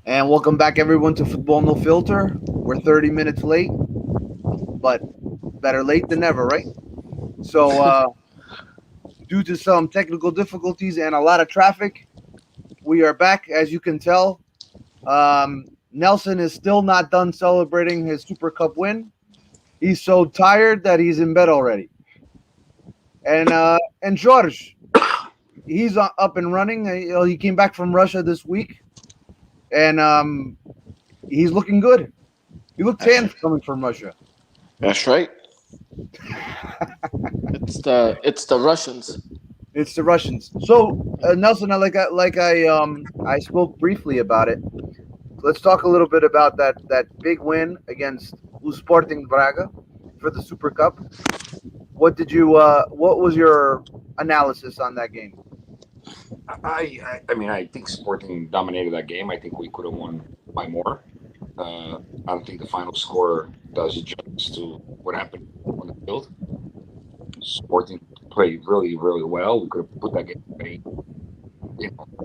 And welcome back, everyone, to Football No Filter. We're 30 minutes late, but better late than never, right? So, due to some technical difficulties and a lot of traffic, we are back. As you can tell, Nelson is still not done celebrating his Super Cup win. He's so tired that he's in bed already. And George, he's up and running. He came back from Russia this week, and he's looking good. He looked That's tan coming from Russia. that's right. It's the Russians. It's the Russians. So Nelson, I spoke briefly about it. Let's talk a little bit about that big win against Sporting Braga for the Super Cup. What was your analysis on that game? I think Sporting dominated that game. I think we could have won by more. I don't think the final score does justice to what happened on the field. Sporting played really, really well. We could have put that game away.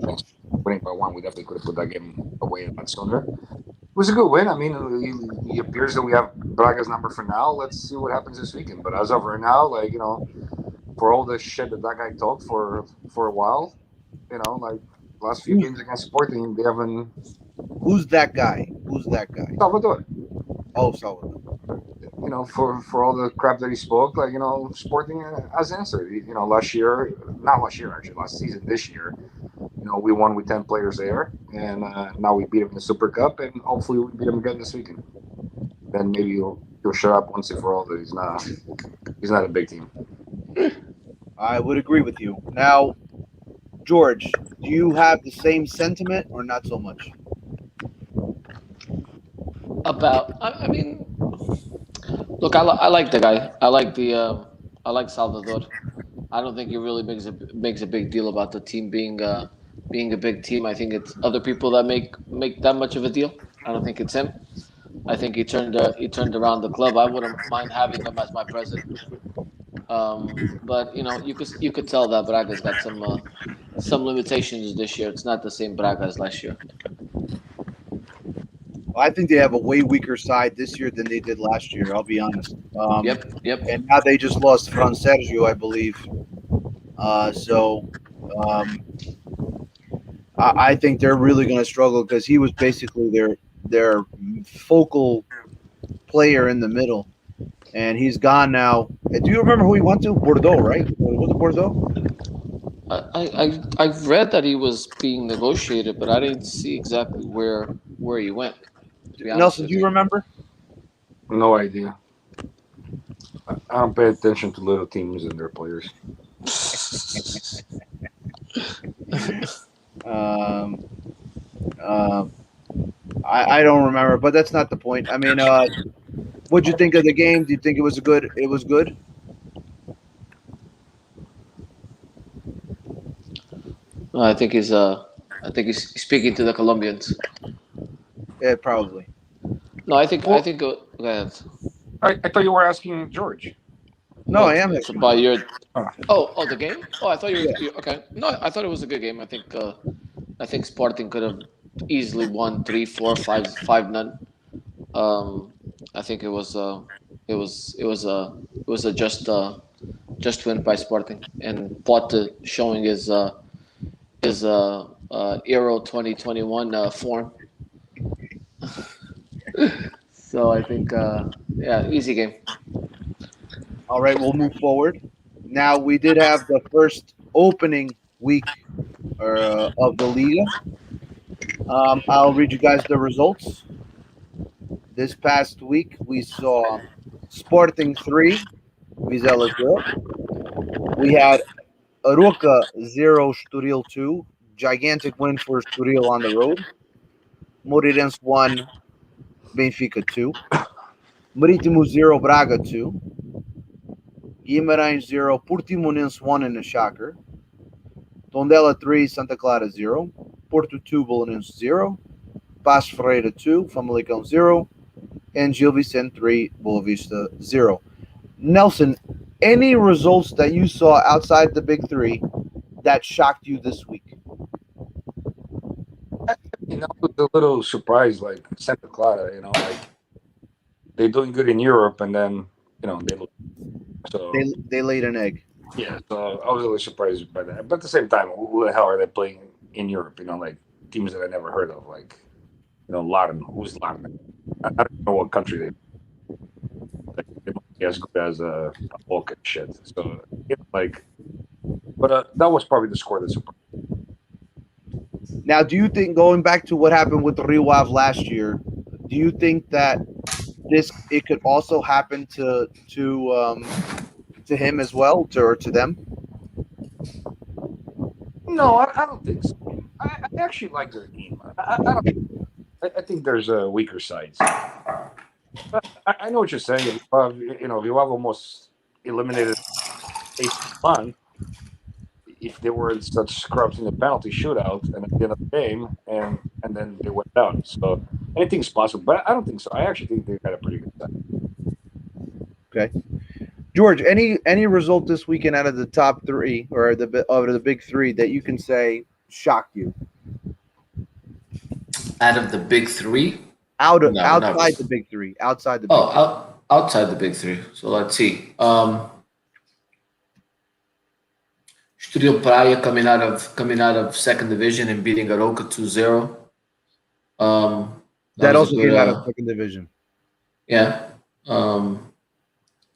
Thanks to winning by one, we definitely could have put that game away a lot sooner. It was a good win. I mean, it appears that we have Braga's number for now. Let's see what happens this weekend. But as of right now, for all the shit that guy talked for a while, last few games against Sporting, they haven't. Who's that guy? Who's that guy? Salvador. Oh, Salvador. For all the crap that he spoke, Sporting has answered. Not last year actually, last season, this year, we won with 10 players there, and now we beat him in the Super Cup, and hopefully we beat him again this weekend. Then maybe you'll shut up once and for all that he's not a big team. I would agree with you. Now, George, do you have the same sentiment or not so much? I mean, look, I like the guy. I like Salvador. I don't think he really makes a big deal about the team being a big team. I think it's other people that make that much of a deal. I don't think it's him. I think he turned around the club. I wouldn't mind having him as my president. But you could tell that Braga's got some limitations this year. It's not the same Braga as last year. I think they have a way weaker side this year than they did last year. I'll be honest. Yep. And now they just lost Fran Sergio, I believe. So I think they're really going to struggle because he was basically their focal player in the middle, and he's gone now. Do you remember who he went to? Bordeaux, right? Was it Bordeaux? I've read that he was being negotiated, but I didn't see exactly where he went. To be honest Nelson, with do you you. remember? No idea. I don't pay attention to little teams and their players. Um, uh, I don't remember, but that's not the point. I mean, what'd you think of the game? Do you think it was good? It was good. I think he's speaking to the Colombians. Yeah, probably. No, I Well, think go ahead. I thought you were asking George. No, I What am to actually. buy your Ah, the game? Oh, I thought Yeah. okay. No, I thought it was a good game. I think Sporting could have easily won 3, 4, 5, 5 none. Um, I think it was a just win by Sporting, and Pote showing his Euro 2021 form. So I think yeah, easy game. All right, we'll move forward. Now we did have the first opening week of the Liga. I'll read you guys the results. This past week we saw Sporting 3, Vizela 0. We had Aroca 0, Estoril 2. Gigantic win for Estoril on the road. Moreirense 1, Benfica 2. Marítimo 0, Braga 2. Guimarães 0, Portimonense 1 in a shocker. Tondela 3, Santa Clara 0. Porto 2, Bolonense 0. Paços Ferreira 2, Famalicão 0. And Gil Vicente 3, Boa Vista 0. Nelson, any results that you saw outside the big three that shocked you this week? I was a little surprised, like Santa Clara, like they're doing good in Europe, and then they look so. They laid an egg. Yeah, so I was a little surprised by that. But at the same time, who the hell are they playing in Europe? Like teams that I never heard of, like Laren. Who's Laren? I don't know what country they must be as good as a Volk and shit. So like, but that was probably the score that surprised. Now, do you think, going back to what happened with Rio Ave last year, do you think that it could also happen to him as well, or to them? No, I don't think so. I actually like their team. I think there's weaker sides. But I know what you're saying. If you have almost eliminated AC if they were such scrubs in the penalty shootout and at the end of the game, and then they went down. So anything's possible, but I don't think so. I actually think they got a pretty good side. Okay, George. Any result this weekend out of the top three or the big three that you can say shocked you? Out of the big three? Outside the big three. Outside the big outside the big three. So let's see. Studio Praia coming out of second division and beating Aroca 2-0. That also came out of second division. Yeah. That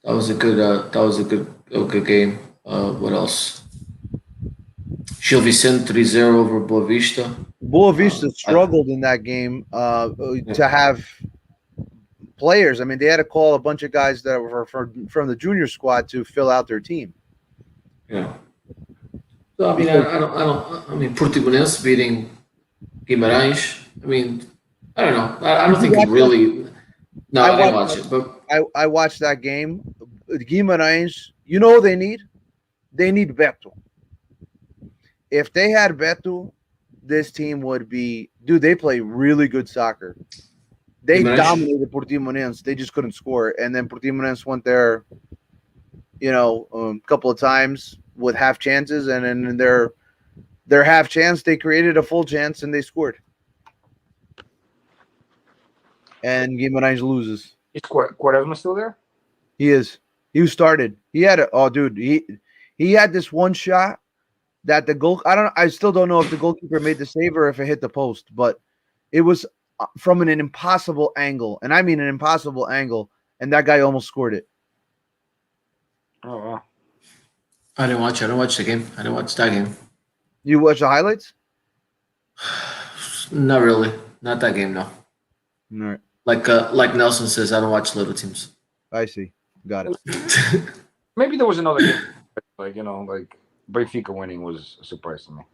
was a good game. What else? Gil Vicente 3-0 over Boa Vista. Boa Vista struggled in that game to have players. I mean, they had to call a bunch of guys that were from the junior squad to fill out their team. Yeah. So I mean, I mean, Portimonense beating Guimarães. I mean, I don't know. I don't think it really. No, I didn't watch it, but I watched that game. Guimarães, you know what they need? They need Beto. If they had Beto, this team would be. Dude, they play really good soccer. They dominated Portimonense. They just couldn't score, and then Portimonense went there, a couple of times with half chances, and then their half chance, they created a full chance and they scored. And Guimarães loses. Is Quaresma still there? He is. He started. He had he had this one shot that the goal. I still don't know if the goalkeeper made the save or if it hit the post, but it was from an impossible angle, and I mean an impossible angle, and that guy almost scored it. Oh wow. I didn't watch the game. I didn't watch that game. You watch the highlights? Not really. Not that game, no. All right. Like Nelson says, I don't watch little teams. I see. Got it. Maybe there was another game, like Benfica winning was a surprise to me.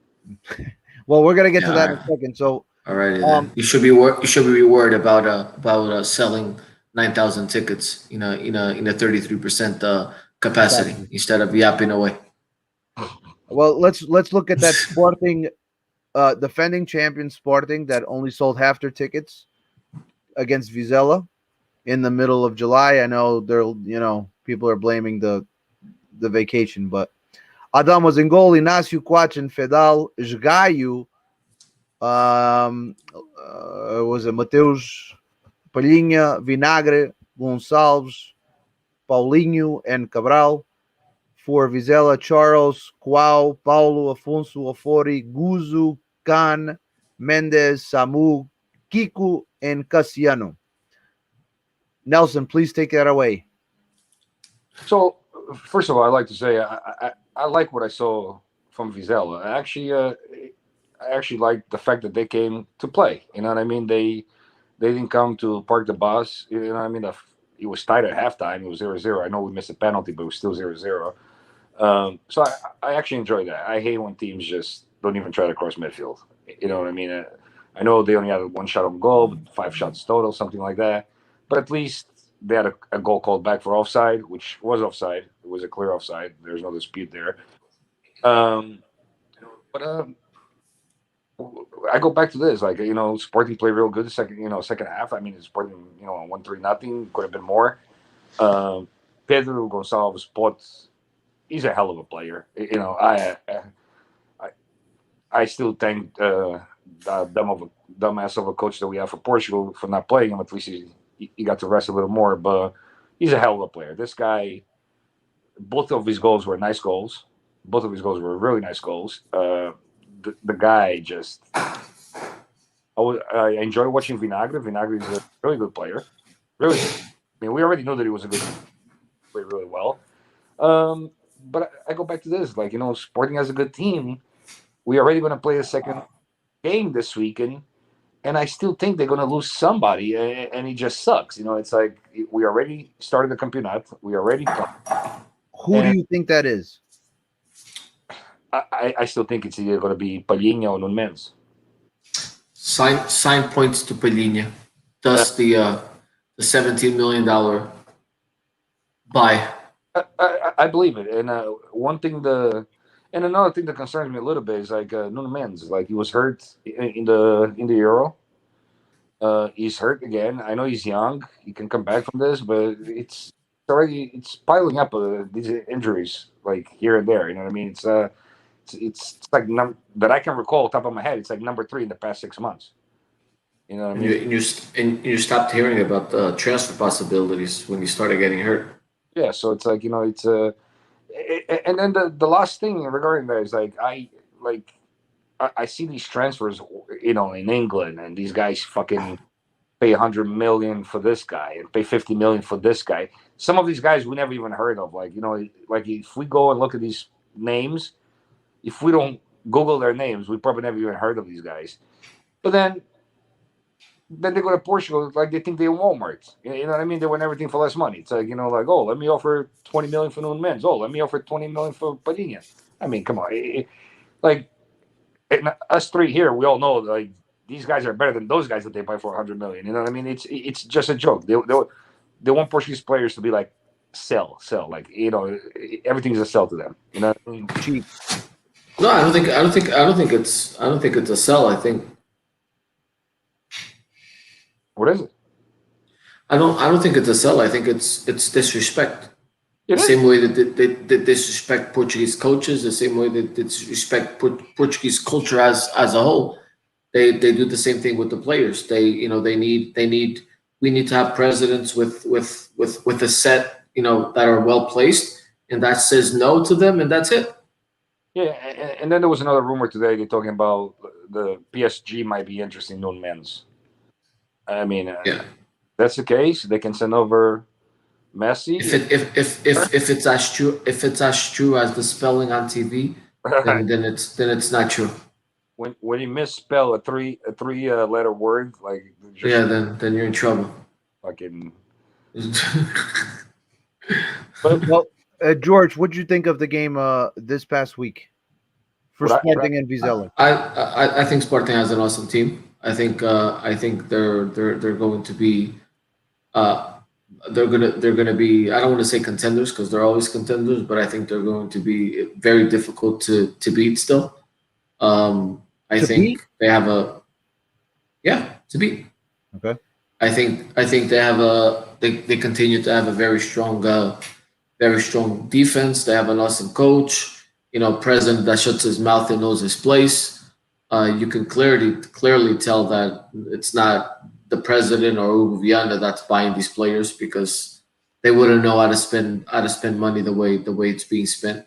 Well, we're gonna get to that in a second. So, all right, you should be worried about selling 9,000 tickets, in a 33% capacity instead of yapping away. Well, let's look at that Sporting, defending champion Sporting that only sold half their tickets against Vizela in the middle of July. I know people are blaming the vacation, but Adam was in goal, Inácio Quachin, Fedal, Jgaio, was it Mateus, Palhinha, Vinagre, Gonçalves, Paulinho, and Cabral. For Vizela, Charles, Quao, Paulo, Afonso, Ofori, Guzu, Khan, Mendes, Samu, Kiku, and Cassiano. Nelson, please take that away. So, first of all, I'd like to say I like what I saw from Vizela. I actually like the fact that they came to play. You know what I mean? They didn't come to park the bus. You know what I mean? It was tight at halftime. It was 0-0. I know we missed a penalty, but it was still 0-0. So I actually enjoy that. I hate when teams just don't even try to cross midfield. You know what I mean? I know they only had one shot on goal, but 5 shots total, something like that. But at least they had a goal called back for offside, which was offside. It was a clear offside. There's no dispute there. But I go back to this, Sporting played real good the second half. I mean, Sporting, 1-3-0, could have been more. Pedro Gonçalves, he's a hell of a player. I still think Demo dumbass of a coach that we have for Portugal for not playing him. At least he got to rest a little more. But he's a hell of a player. This guy, both of his goals were nice goals. Both of his goals were really nice goals. The guy just. I enjoy watching Vinagre. Vinagre is a really good player. Really good. I mean, we already knew that he was a good player. Played really well. But I go back to this. Like, Sporting has a good team. We're already going to play a second game this weekend. And I still think they're going to lose somebody. And it just sucks. It's like we already started the Campeonato. We already played. Who do you think that is? I still think it's either going to be Palhinha or Nunes. Sign points to Palhinha. Thus the $17 million buy. I believe it. And another thing that concerns me a little bit is like Nuno Mendes. Like he was hurt in the Euro. He's hurt again. I know he's young. He can come back from this, but it's piling up these injuries like here and there. You know what I mean? It's like that I can recall top of my head. It's like number 3 in the past 6 months. You know what I mean? And you stopped hearing about the transfer possibilities when you started getting hurt. Yeah, so it's like it's and then the last thing regarding that is like I see these transfers, in England, and these guys fucking pay 100 million for this guy and pay 50 million for this guy. Some of these guys we never even heard of. Like like if we go and look at these names, if we don't Google their names, we probably never even heard of these guys. But then they go to Portugal, like they think they're Walmart. You know what I mean? They want everything for less money. It's like, like, oh, let me offer 20 million for Nuno Mendes. Oh, let me offer 20 million for Palhinha. I mean, come on. And us three here, we all know, like, these guys are better than those guys that they buy for 100 million. You know what I mean? It's just a joke. They want Portuguese players to be like, sell. Like, everything's a sell to them. You know what I mean? Cheap. No, I don't think it's a sell. I think. What is it? I don't think it's a sell. I think it's disrespect. The same way that they disrespect Portuguese coaches, the same way that they disrespect Portuguese culture as a whole. They do the same thing with the players. We need to have presidents with a set, that are well placed, and that says no to them, and that's it. Yeah, and then there was another rumor today. They're talking about the PSG might be interested in Nuno Mendes. I mean, that's the case. They can send over Messi. If it's as true as the spelling on TV, then it's not true. When you misspell a three letter word, like then you're in trouble. Fucking. Well, George, what did you think of the game this past week for Sporting and Vizela? I think Sporting has an awesome team. I think they're going to be they're gonna be, I don't want to say contenders because they're always contenders, but I think they're going to be very difficult to beat still. I think they have to beat. Okay. I think they have they continue to have a very strong defense. They have an awesome coach, president that shuts his mouth and knows his place. You can clearly tell that it's not the president or Hugo Viana that's buying these players, because they wouldn't know how to spend money the way it's being spent.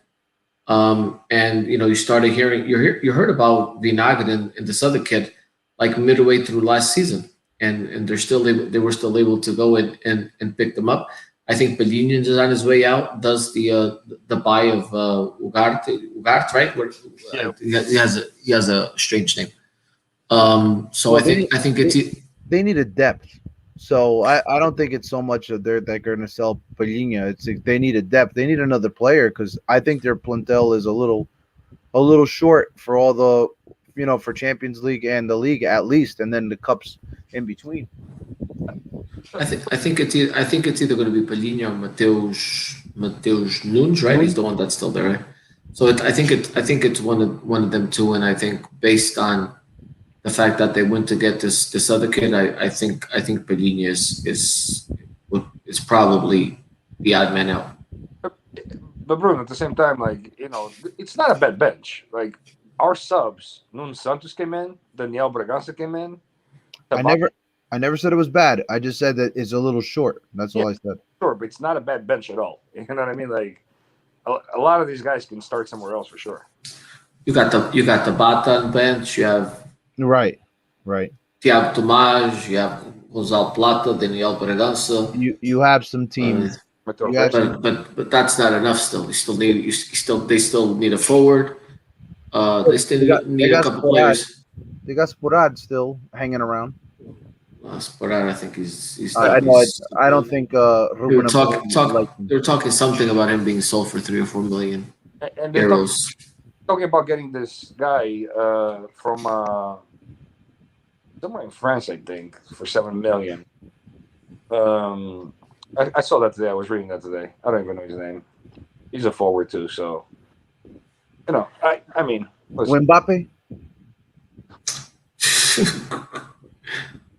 And you started hearing, you heard about Vinagre and this other kid like midway through last season, and they were still able to go and pick them up. I think Palhinha is on his way out. Does the buy of Ugarte, right? He has a strange name. So I think they need a depth. So I don't think it's so much that they're going to sell Palhinha. It's they need a depth. They need another player, because I think their plantel is a little short for all the for Champions League and the league at least, and then the cups in between. I think it's either going to be Palhinha or Mateus Nunes, right? He's the one that's still there, right? So I think it's one of them two, and I think based on the fact that they went to get this other kid, I think Palhinha is probably the odd man out. But Bruno, at the same time, like it's not a bad bench. Like our subs, Nuno Santos came in, Daniel Bragança came in, I never said it was bad. I just said that it's a little short. That's all I said. Sure, but it's not a bad bench at all. You know what I mean? Like a lot of these guys can start somewhere else for sure. You got the Bata on bench. You have Right. Thiago Tomás. You have Rosal Plata, Daniel Bragança. You have some teams. You have some, But that's not enough. Still, they still need a forward. They still need a couple players. They got Sporad still hanging around. Sporad, I think he's. I know. I don't think Ruben. They're talking something about him being sold for 3 or 4 million and they're euros. talking about getting this guy from somewhere in France, I think, for 7 million. I saw that today. I was reading that today. I don't even know his name. He's a forward too, so I mean, listen. Mbappe.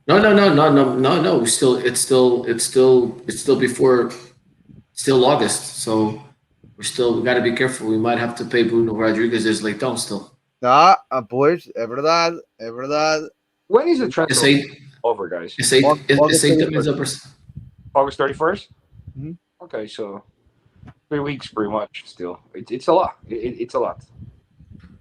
No. It's still August, so we got to be careful. We might have to pay Bruno Rodriguez his Leitão still. Pois, é verdade. When is the transfer over, guys? August 31st? Mm-hmm. Okay, so 3 weeks pretty much still. It's a lot. It's a lot.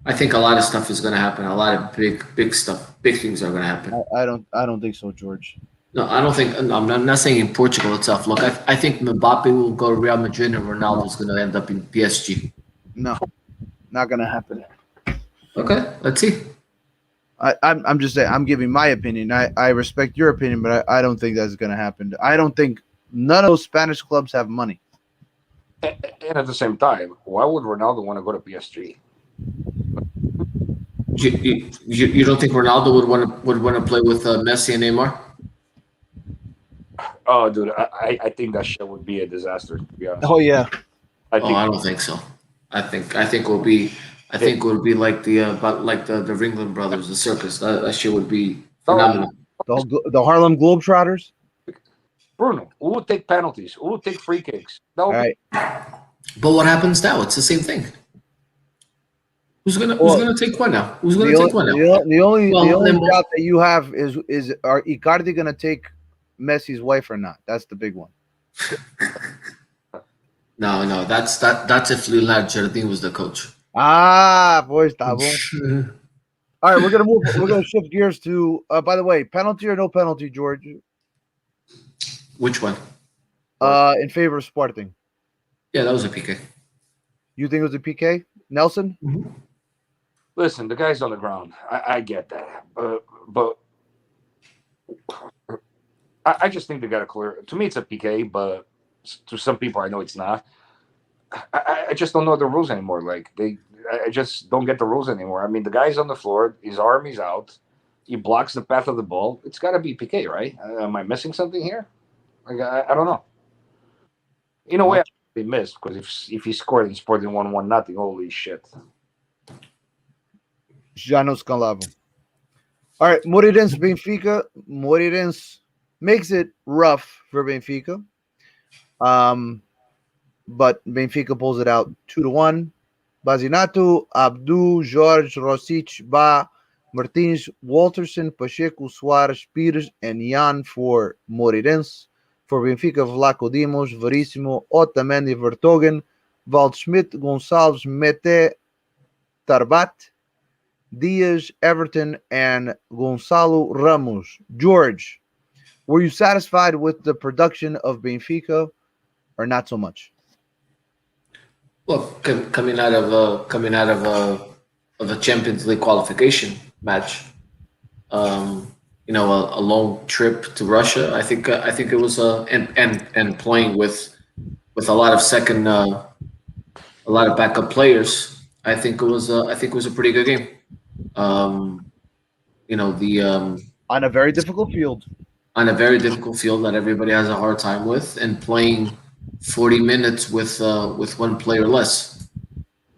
I think a lot of stuff is going to happen. A lot of big things are going to happen. I don't think so, George. No, I don't think. No, I'm not saying in Portugal itself. Look, I think Mbappe will go to Real Madrid and Ronaldo's going to end up in PSG. No, not going to happen. Okay, let's see. I'm just saying. I'm giving my opinion. I respect your opinion, but I don't think that's going to happen. I don't think none of those Spanish clubs have money. And at the same time, why would Ronaldo want to go to PSG? You don't think Ronaldo would want to play with Messi and Neymar? Oh, dude, I think that shit would be a disaster. To be honest. Oh yeah. I don't think so. I think it will be. I think it would be like the Ringling Brothers, the circus. That shit would be phenomenal. The Harlem Globetrotters. Bruno, who would take penalties? Who would take free kicks? All right. But what happens now? It's the same thing. Who's gonna take one now? Who's gonna take one now? The only doubt that you have is are Icardi gonna take Messi's wife or not? That's the big one. No, that's if Leonardo Jardim was the coach. Boys, tá bom. All right, we're gonna shift gears to. By the way, penalty or no penalty, George? Which one? In favor of Sporting. Yeah, that was a PK. You think it was a PK, Nelson? Mm-hmm. Listen, the guy's on the ground. I get that, but I just think they got to clear. To me, it's a PK, but to some people, I know it's not. I just don't know the rules anymore. Like I just don't get the rules anymore. I mean, the guy's on the floor, his arm is out, he blocks the path of the ball. It's got to be PK, right? Am I missing something here? Like I don't know. In a way, they missed because if he scored and Sporting 1-1 nothing, holy shit. Já nos calavam. All right, Moreirense Benfica. Moreirense makes it rough for Benfica. But Benfica pulls it out 2-1. Bazinato, Abdu, Jorge, Rosic, Ba, Martins, Walterson, Pacheco, Soares, Pires, and Jan for Moreirense. For Benfica, Vlaco Dimos, Verissimo, Otamendi, Vertonghen, Waldschmidt, Gonçalves, Mete, Tarbat, Diaz, Everton, and Gonçalo Ramos. George, were you satisfied with the production of Benfica or not so much? Well, coming out of a Champions League qualification match, a long trip to Russia. I think it was and playing with a lot of backup players. I think it was a pretty good game. On a very difficult field. On a very difficult field that everybody has a hard time with, and playing 40 minutes with one player less.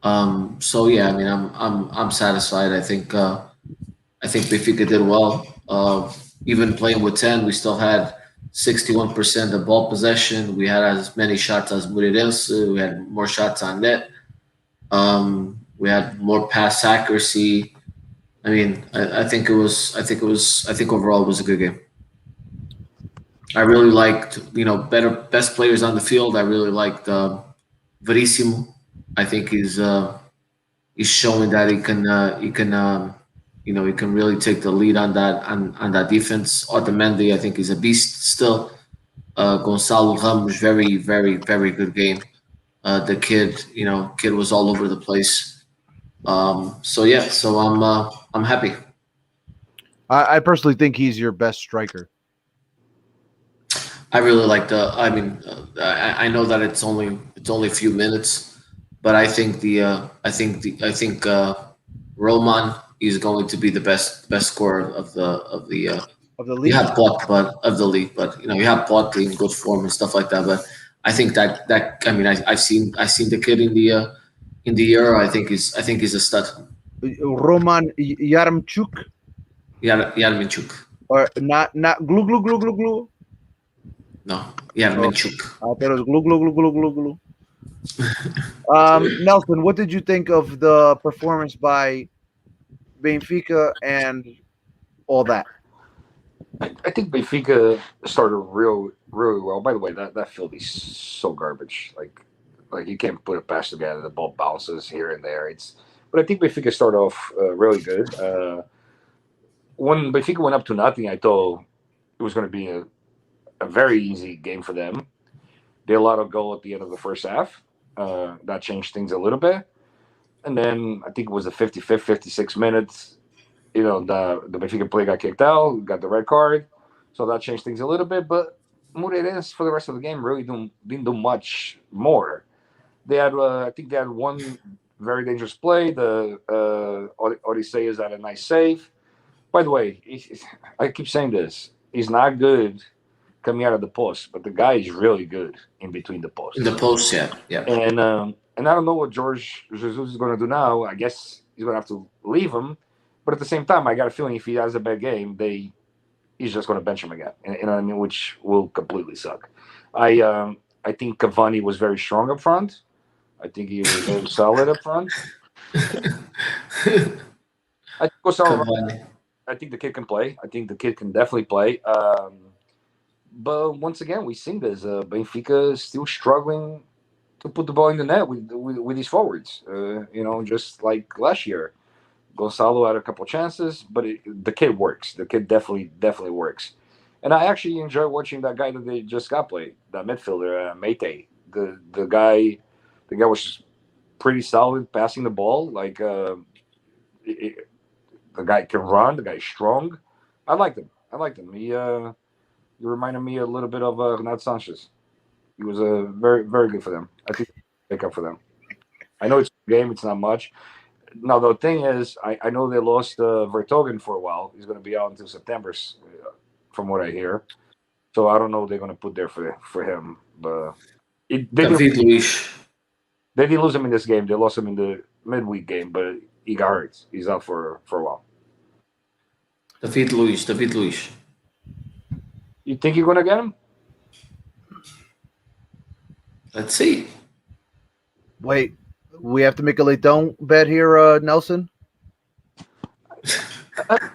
So yeah, I mean, I'm satisfied. I think Benfica did well. Even playing with 10, we still had 61% of ball possession. We had as many shots as Moreirense. We had more shots on net. We had more pass accuracy. I mean, I think it was. I think overall it was a good game. I really liked, best players on the field. I really liked Verissimo. I think he's showing that he can really take the lead on that defense. Otamendi, I think, is a beast still. Gonzalo Ramos, very, very, very good game. The kid was all over the place. So yeah, so I'm happy. I personally think he's your best striker. I really like the. I mean, I know that it's only a few minutes, but I think Roman is going to be the best scorer Of the you league. have Pot, but of the league, but you have Pot in good form and stuff like that. But I think that I mean I've seen the kid in the Euro. I think he's a stud. Roman Yaremchuk Yarminchuk. or not glue glue glue glue glue. No, Yarminchuk. I thought it was glue glue glue glue glue glue. Nelson, what did you think of the performance by Benfica and all that? I think Benfica started really well. By the way, that field is so garbage. Like you can't put it past together. The ball bounces here and there. But I think Benfica started off really good. When Benfica went up to nothing, I thought it was going to be a very easy game for them. They allowed a goal at the end of the first half. That changed things a little bit. And then I think it was the 55th, 56 minutes. The Benfica player got kicked out, got the red card. So that changed things a little bit. But Moreirense, for the rest of the game, really didn't do much more. They had, I think they had one very dangerous play. The Odysseus had a nice save. By the way, I keep saying this. He's not good coming out of the post, but the guy is really good in between the posts. In the post, yeah. And I don't know what George Jesus is going to do now. I guess he's going to have to leave him. But at the same time, I got a feeling if he has a bad game, he's just going to bench him again, which will completely suck. I think Cavani was very strong up front. I think he was very solid up front. I think the kid can play. I think the kid can definitely play. But once again, we seen this. Benfica is still struggling to put the ball in the net with these forwards. Just like last year. Gonzalo had a couple chances, but the kid works. The kid definitely works. And I actually enjoy watching that guy that they just got played, that midfielder, Mate. The guy was pretty solid passing the ball. Like the guy can run. The guy's strong. I liked him. He reminded me a little bit of Renato Sanchez. He was very very good for them. I think pick up for them. I know it's a game. It's not much. Now the thing is, I know they lost Vertonghen for a while. He's going to be out until September, from what I hear. So I don't know what they're going to put there for him. But they didn't lose him in this game. They lost him in the midweek game, but he got hurt. He's out for a while. David Luiz. You think you're going to get him? Let's see. Wait, we have to make a Leitão bet here, Nelson. I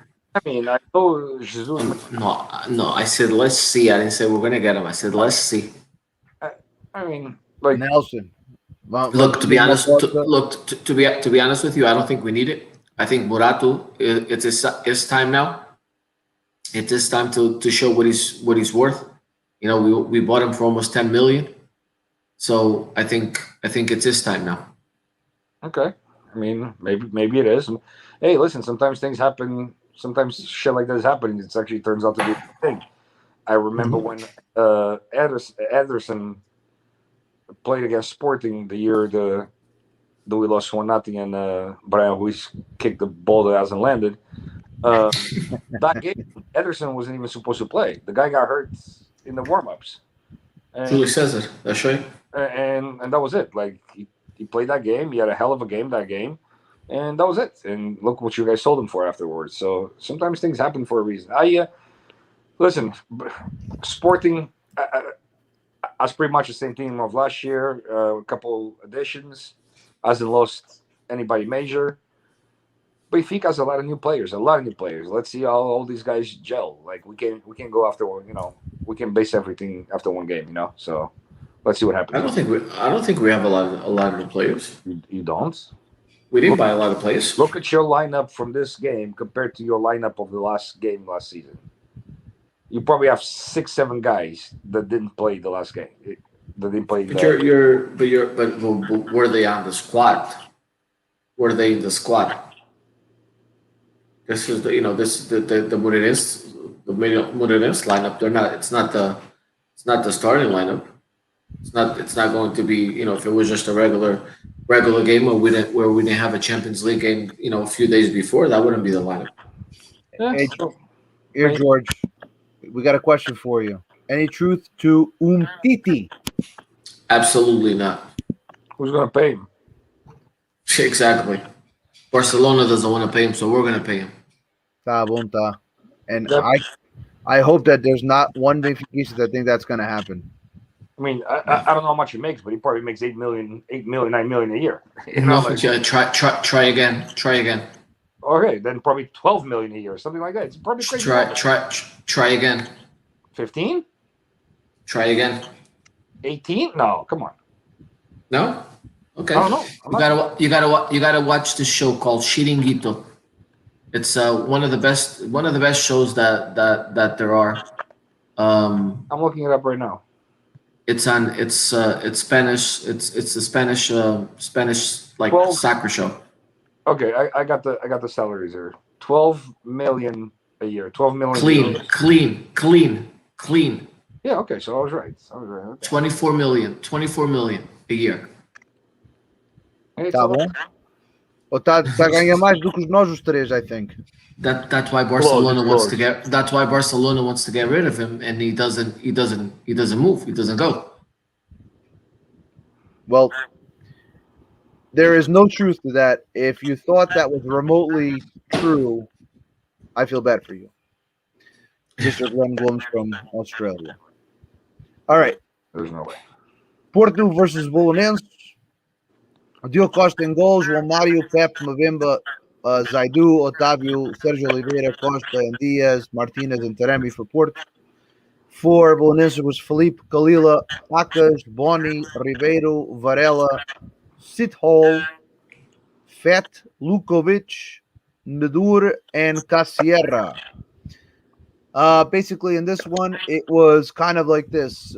mean, I know Jesus. No. I said let's see. I didn't say we're gonna get him. I said let's see. I mean, like Nelson. Look, to be honest, to be honest with you, I don't think we need it. I think Muratu, it's time now. It is time to show what he's worth. We bought him for almost 10 million, so I think it's his time now. Okay, I mean, maybe it is. Hey, listen, sometimes things happen. Sometimes shit like this happens. It actually turns out to be a thing. I remember when Ederson played against Sporting the year that we lost 1-0 and Brian Ruiz kicked the ball that hasn't landed. That game, Ederson wasn't even supposed to play. The guy got hurt in the warm-ups. Julio Cesar, that's right. And that was it. Like he played that game. He had a hell of a game that game. And that was it. And look what you guys sold him for afterwards. So sometimes things happen for a reason. Listen, Sporting, that's pretty much the same team of last year. A couple additions. Hasn't lost anybody major. Benfica has a lot of new players. Let's see how all these guys gel. Like we can go after one. We can base everything after one game. So let's see what happens. I don't think we have a lot of new players. You don't. We didn't buy a lot of players. Look at your lineup from this game compared to your lineup of the last game last season. You probably have 6, 7 guys that didn't play the last game. That didn't play. But were they on the squad? Were they in the squad? This is the Moreirense lineup. They're not. It's not the starting lineup. It's not going to be. If it was just a regular game where we didn't have a Champions League game, a few days before, that wouldn't be the lineup. Hey, here, George, we got a question for you. Any truth to Umtiti? Absolutely not. Who's going to pay him? Exactly. Barcelona doesn't want to pay him, so we're going to pay him. Tá bom, tá. And Yep. I hope that there's not one Benfica that think that's going to happen. I mean, I don't know how much he makes, but he probably makes 8 million, 9 million a year. Try again. Okay, then probably 12 million a year, something like that. It's probably crazy. Try again. 15? Try again. 18? No, come on. No? Okay. I don't know. You gotta watch this show called Chiringuito. It's one of the best shows that there are. I'm looking it up right now. It's Spanish. It's a Spanish like 12 soccer show. Okay, I got the salaries here. 12 million a year. 12 million. Clean. Yeah, okay, so I was right. Okay. 24 million a year. Hey, Tá bom? Ou tá ganhando mais do que nós os três, I think. That's why Barcelona Close. wants to get rid of him, and he doesn't move. He doesn't go. Well, there is no truth to that. If you thought that was remotely true, I feel bad for you. Mr. Glenn Glums from Australia. All right. There's no way. Porto versus Bolonense. Diogo Costa em gols, João Mário, Pep, Mavemba, Zaidu, Otávio, Sérgio Oliveira, Costa, and Diaz, Martinez, and Taremi for Porto. For Bolonense was Felipe, Kalila, Acas, Boni, Ribeiro, Varela, Sithole, Fet, Lukovic, Nadur, and Casierra. Basically, in this one, it was kind of like this.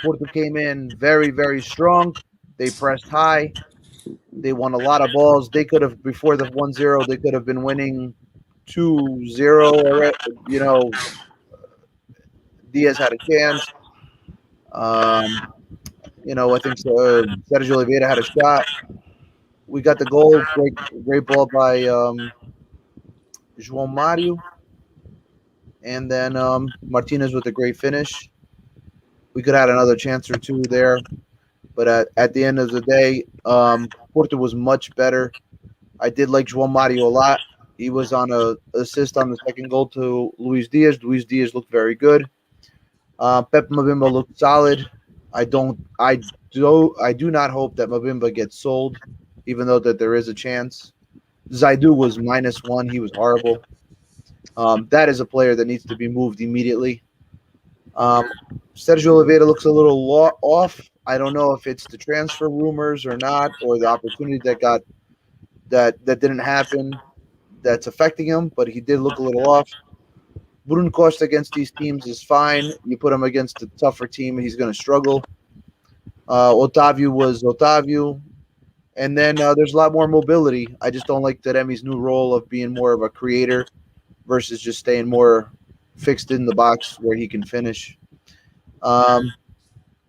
Porto came in very, very strong. They pressed high. They won a lot of balls. They could have, before the 1-0, they could have been winning 2-0. Diaz had a chance. I think Sergio Oliveira had a shot. We got the goal. Great ball by João Mário. And then Martinez with a great finish. We could have had another chance or two there. But at the end of the day, Porto was much better. I did like João Mário a lot. He was on an assist on the second goal to Luis Diaz. Luis Diaz looked very good. Pep Mavimba looked solid. I do not hope that Mavimba gets sold, even though that there is a chance. Zaidu was -1. He was horrible. That is a player that needs to be moved immediately. Sergio Oliveira looks a little off. I don't know if it's the transfer rumors or not, or the opportunity that didn't happen that's affecting him, but he did look a little off. Bruno Costa against these teams is fine. You put him against a tougher team, he's going to struggle. Otávio was Otávio. And then there's a lot more mobility. I just don't like Taremi's new role of being more of a creator versus just staying more fixed in the box where he can finish.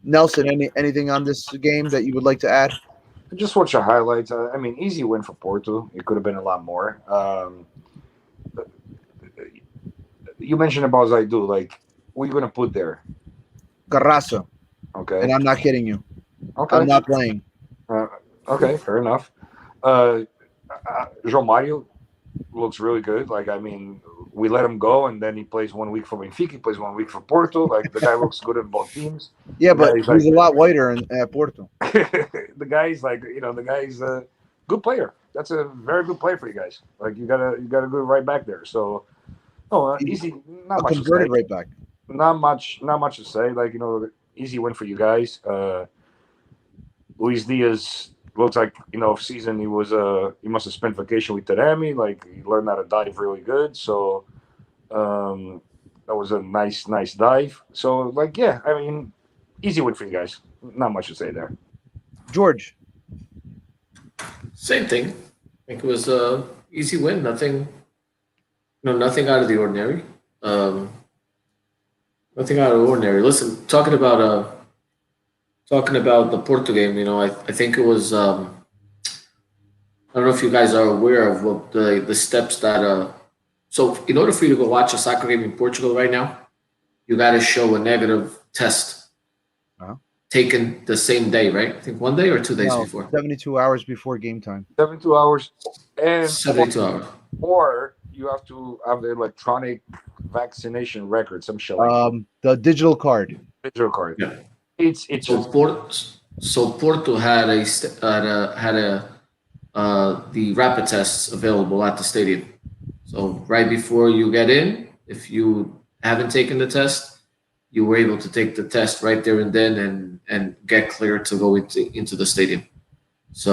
Nelson, anything on this game that you would like to add? Just watch the highlights. Easy win for Porto. It could have been a lot more. You mentioned about Zaidu. Like, what are you going to put there? Carrasco. Okay. And I'm not kidding you. Okay. I'm not playing. Okay, fair enough. João Mário looks really good. We let him go, and then he plays 1 week for Benfica. He plays 1 week for Porto. The guy looks good in both teams. Yeah, but he's a lot whiter at Porto. The guy's good player. That's a very good player for you guys. Like you got a good right back there. So no, easy. Not A much to say. converted right back. Not much to say. Like easy win for you guys. Luis Diaz looks like off season he must have spent vacation with Taremi. Like he learned how to dive really good. So that was a nice dive. So like yeah, I mean, easy win for you guys. Not much to say there. George, Same thing. I think it was a easy win. Nothing, nothing out of the ordinary. Um, Nothing out of the ordinary. Listen, talking about the Porto game. I think it was. I don't know if you guys are aware of what the steps that. So in order for you to go watch a soccer game in Portugal right now, you got to show a negative test Uh-huh. taken the same day, right? I think 1 day or 2 days no, before. 72 hours before game time. 72 hours, and 72 hours. or you have to have the electronic vaccination record, some shit like The digital card. digital card. Yeah. It's So Porto had the rapid tests available at the stadium. So right before you get in, if you haven't taken the test, you were able to take the test right there and then and get cleared to go into the stadium. So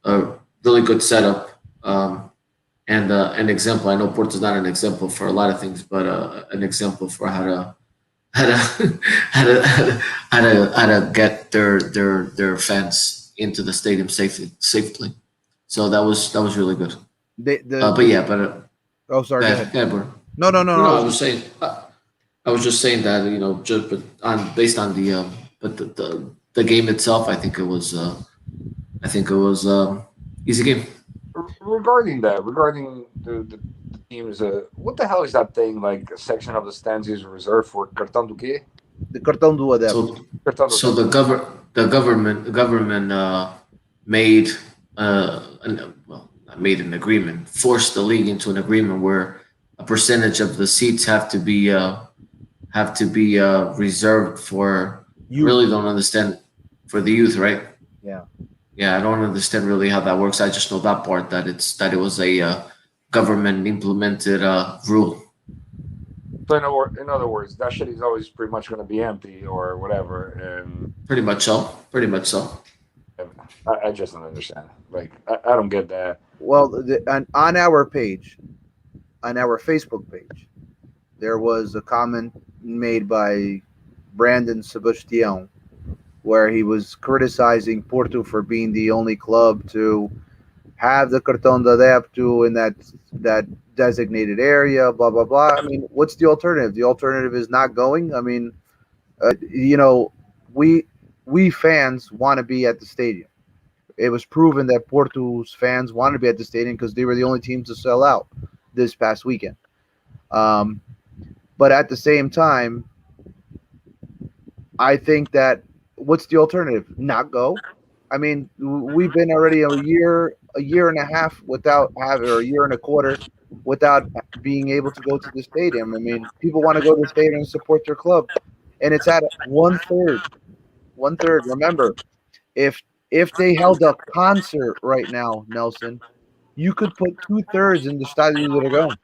a really good setup and an example. I know Porto's not an example for a lot of things, but an example for how to how to get their fans into the stadium safely. So that was really good. But yeah, Oh, sorry. Go yeah, ahead. yeah, bro. No. I was saying, I was just saying that just based on the game itself, I think it was easy game. regarding the teams. What the hell is that thing? Like a section of the stands is reserved for Cartão do quê? The Cartão do Adepto. So Cartão do so the government made not made an agreement, forced the league into an agreement where a percentage of the seats have to be reserved for. You Really don't understand for the youth, right? Yeah. Yeah, I don't understand really how that works. I just know that part that it was a government implemented rule. So in other words, that shit is always pretty much going to be empty or whatever, and Pretty much so. Pretty much so. I just don't understand. Like I don't get that. Well, on our page, on our Facebook page, there was a comment made by Brandon Sebastião where he was criticizing Porto for being the only club to have the Cartão de Adepto in that designated area, blah, blah, blah. I mean, what's the alternative? The alternative is not going. I mean, we fans want to be at the stadium. It was proven that Porto's fans wanted to be at the stadium because they were the only team to sell out this past weekend. But at the same time, I think that what's the alternative? Not go? I mean, we've been already a year and a half without having, or a year and a quarter without being able to go to the stadium. I mean, people want to go to the stadium and support their club, and it's at 1/3. 1/3. Remember, if they held a concert right now, Nelson, you could put 2/3 in the Stadio do Dragão.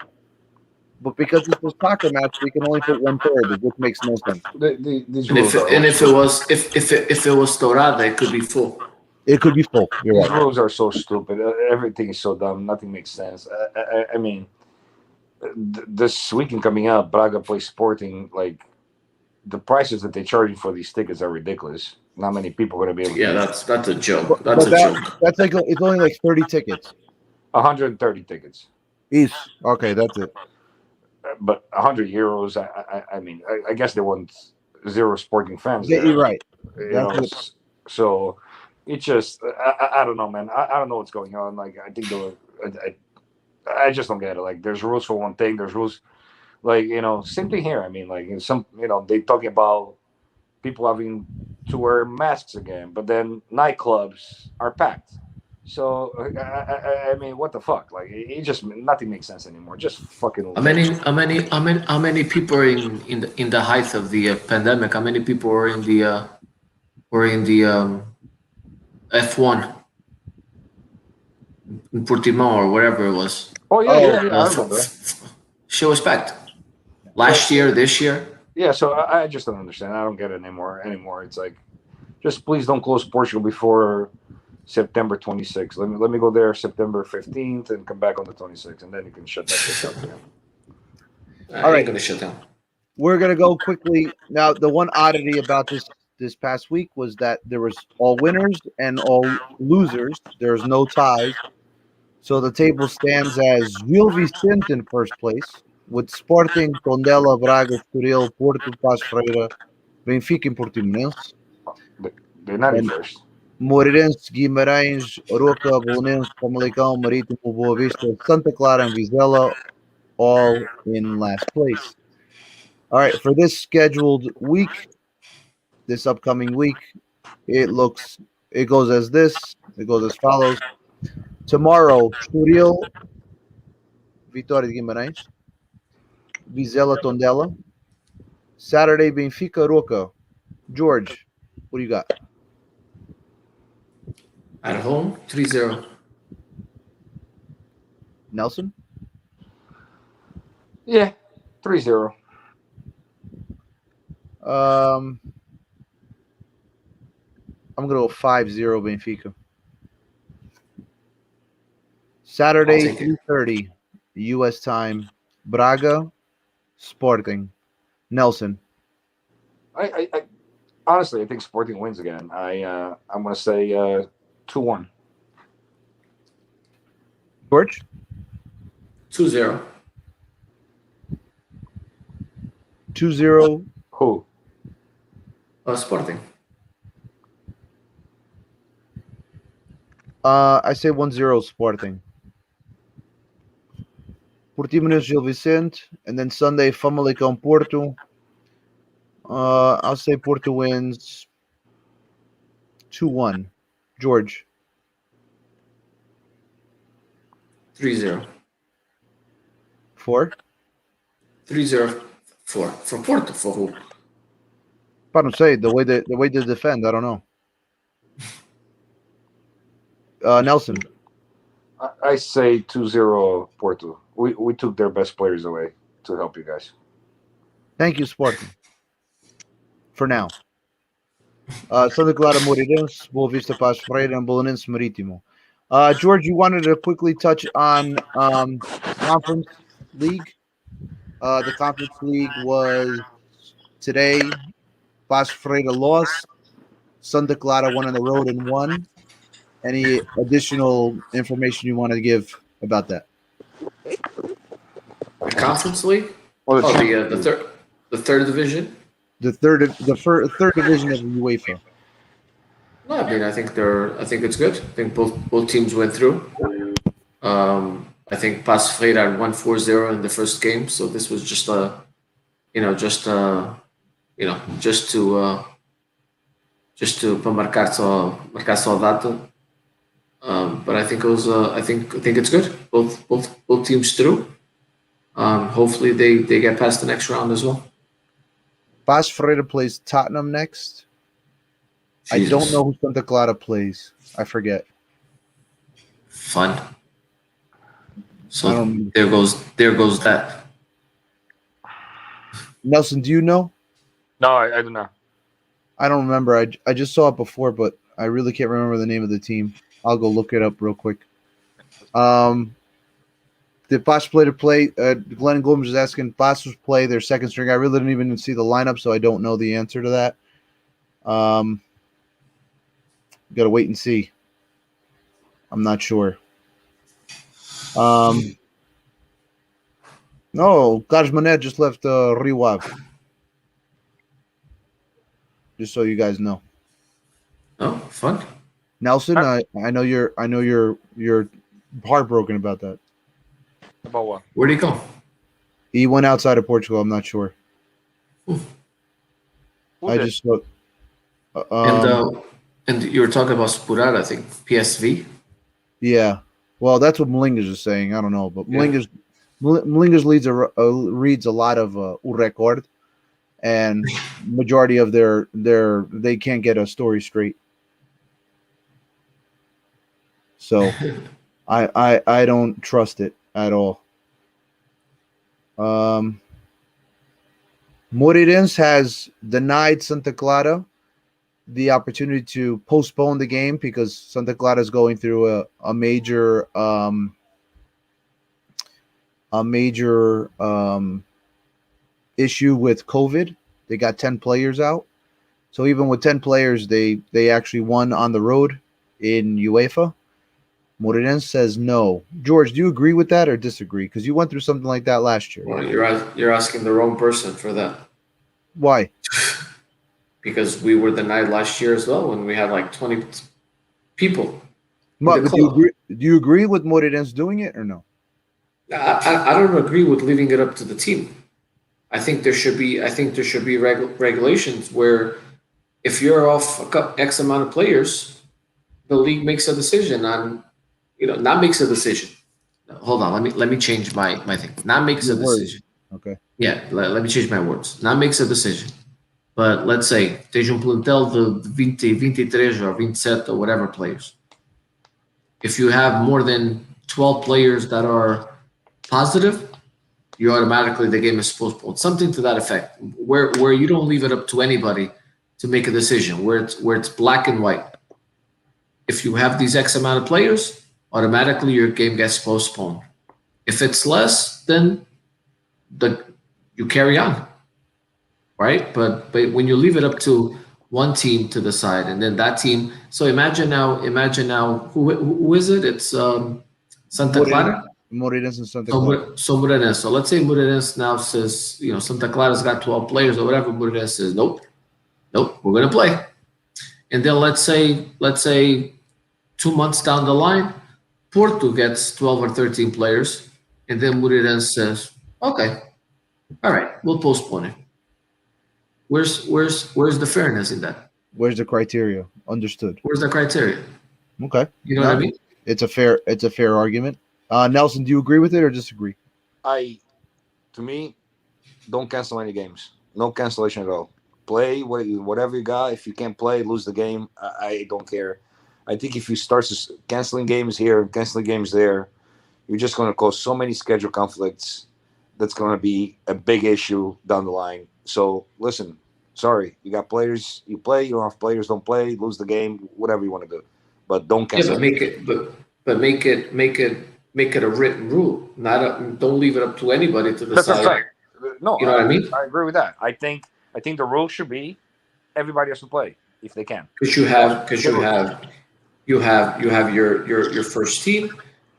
But because it's a soccer match, we can only put 1/3, which makes no sense. These And rules if it was Torada, it could be full. It could be full. You're These right. rules are so stupid. Everything is so dumb. Nothing makes sense. I mean, this weekend coming up, Braga plays Sporting. Like the prices that they're charging for these tickets are ridiculous. Not many people are going to be able. Yeah, to that's a joke. But That's a joke. that's like it's only like 30 tickets. 130 tickets, Each. Okay, that's it. but 100 euros. I mean, I guess they want zero Sporting fans. Yeah, there, you're right. you That's know, it. so it's just I don't know, man. I don't know what's going on. Like I think I just don't get it. Like there's rules for one thing. There's rules like same thing here. I mean, like they talking about people having to wear masks again, but then nightclubs are packed. So I mean, what the fuck? Like it just nothing makes sense anymore. Just fucking. How many people are in the height of the pandemic? How many people are in the F1? in Portimao or wherever it was. Oh yeah, Oh, yeah, yeah. I Well, remember. show respect. Last year, this year. Yeah, so I just don't understand. I don't get it anymore. It's like, just please don't close Portugal before September 26th. Let me go there September 15th and come back on the 26th, and then you can shut that shit down again. I All right. ain't gonna shut down. We're gonna go quickly now. The one oddity about this past week was that there was all winners and all losers. There's no ties, so the table stands as Gil Vicente in first place with Sporting, Tondela, Braga, Estoril, Porto, Paços Ferreira, Benfica, and Portimonense, They're not in and first. Moreirense, Guimarães, Aroca, Bolonense, Famalicão, Marítimo, Boa Vista, Santa Clara, and Vizela, all in last place. All right, for this scheduled week, this upcoming week, it goes as this. It goes as follows. Tomorrow, Estoril, Vitória de Guimarães, Vizela, Tondela. Saturday, Benfica, Roca. George, what do you got? At home, 3-0. Nelson? Yeah, 3-0. I'm gonna go 5-0 Benfica. Saturday, I'll take it. 3:30 U.S. time. Braga, Sporting. Nelson. I honestly, I think Sporting wins again. I'm gonna say 2-1. George? 2-0. 2-0. Who? Sporting. I say 1-0 Sporting. Portimonense, Gil Vicente, and then Sunday, Famalicão, Porto. I'll say Porto wins 2-1. George. 3-0. 4. 3-0 for Porto. For who? I don't say the way they defend. I don't know. Nelson. I say 2-0 Porto. We took their best players away to help you guys. Thank you, Sporting. For now. Santa Clara, Moreirense, Boa Vista, Paços Ferreira, and Bolonense, Marítimo. George, you wanted to quickly touch on Conference League. The Conference League was today. Paços Ferreira lost. Santa Clara won on the road and won. Any additional information you want to give about that? The Conference League? Well, Oh, the third division? The third division of the UEFA. No, I mean I think it's good. I think both teams went through. I think Paços Ferreira had won 4-0 in the first game, so this was just to marcar saudade. But I think it was I think it's good. Both teams through. Hopefully they get past the next round as well. Paços Ferreira plays Tottenham next. Jesus. I don't know who Santa Clara plays. I forget. Fun. So I don't- there goes that. Nelson, do you know? No, I do not. I don't remember. I just saw it before, but I really can't remember the name of the team. I'll go look it up real quick. Did Paços play? Glenn Gomes is asking Paços play their second string. I really didn't even see the lineup, so I don't know the answer to that. Got to wait and see. I'm not sure. No, Carlos Manet just left Rio Ave. Just so you guys know. Oh, fun. Nelson, I know you're heartbroken about that. About what? Where'd he go? He went outside of Portugal. I'm not sure. Who I did? just looked. And you were talking about Spurada, I think PSV. Yeah. Well, that's what Malingas is saying. I don't know, but Yeah. Malingas reads a lot of Record, and majority of their they can't get a story straight. So I don't trust it at all. Moreirense has denied Santa Clara the opportunity to postpone the game because Santa Clara is going through a major issue with COVID. They got 10 players out. So even with 10 players, they actually won on the road in UEFA. Moreirense says no. George, do you agree with that or disagree? Because you went through something like that last year. Well, you're asking the wrong person for that, Why? because we were denied last year as well when we had like 20 people. Do the you club. agree? Do you agree with Moreirense doing it or no? I don't agree with leaving it up to the team. I think there should be regulations where if you're off X amount of players, the league makes a decision on, not makes a decision. Hold on, let me change my thing. Not makes a Your words. decision. Okay. Yeah, let me change my words. Not makes a decision. But let's say there's plantel de 20, 23 or 27 or whatever players. If you have more than 12 players that are positive, you automatically, the game is postponed. Something to that effect, where you don't leave it up to anybody to make a decision, where it's black and white. If you have these X amount of players, automatically your game gets postponed. If it's less, then you carry on, right? But when you leave it up to one team to decide, and then that team. So imagine now, who is it? It's Santa Clara. Moreirense and Santa Clara. So Moreirense. So let's say Moreirense now says, Santa Clara's got 12 players or whatever. Moreirense says, nope, we're going to play. And then let's say 2 months down the line, Porto gets 12 or 13 players, and then Moreirense says, okay, all right, we'll postpone it. Where's the fairness in that? Where's the criteria? Understood. Where's the criteria? Okay. You know what I mean? It's a fair argument. Nelson, do you agree with it or disagree? To me, don't cancel any games. No cancellation at all. Play whatever you got. If you can't play, lose the game. I don't care. I think if you start canceling games here and canceling games there, you're just going to cause so many schedule conflicts. That's going to be a big issue down the line. So listen, sorry, you got players, you play. You don't have players, don't play. Lose the game, whatever you want to do, but don't cancel. But make it a written rule. Don't leave it up to anybody to decide. That's right. No, you know what I mean? I agree with that. I think the rule should be everybody has to play if they can. Because you have your first team,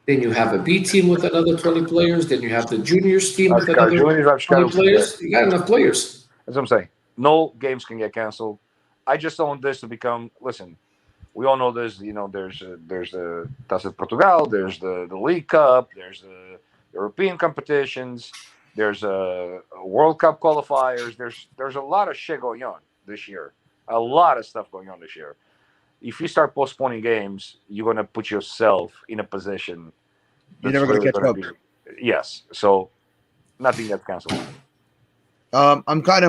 then you have a B team with another 20 players, then you have the juniors team with another 20 players. You got enough players. That's what I'm saying. No games can get canceled. I just don't want this to become. Listen, we all know there's the Taça de Portugal, there's the League Cup, there's the European competitions, there's a World Cup qualifiers. There's a lot of shit going on this year. A lot of stuff going on this year. If you start postponing games, you're gonna put yourself in a position you're never gonna catch up. Yes. So nothing gets canceled. I'm kind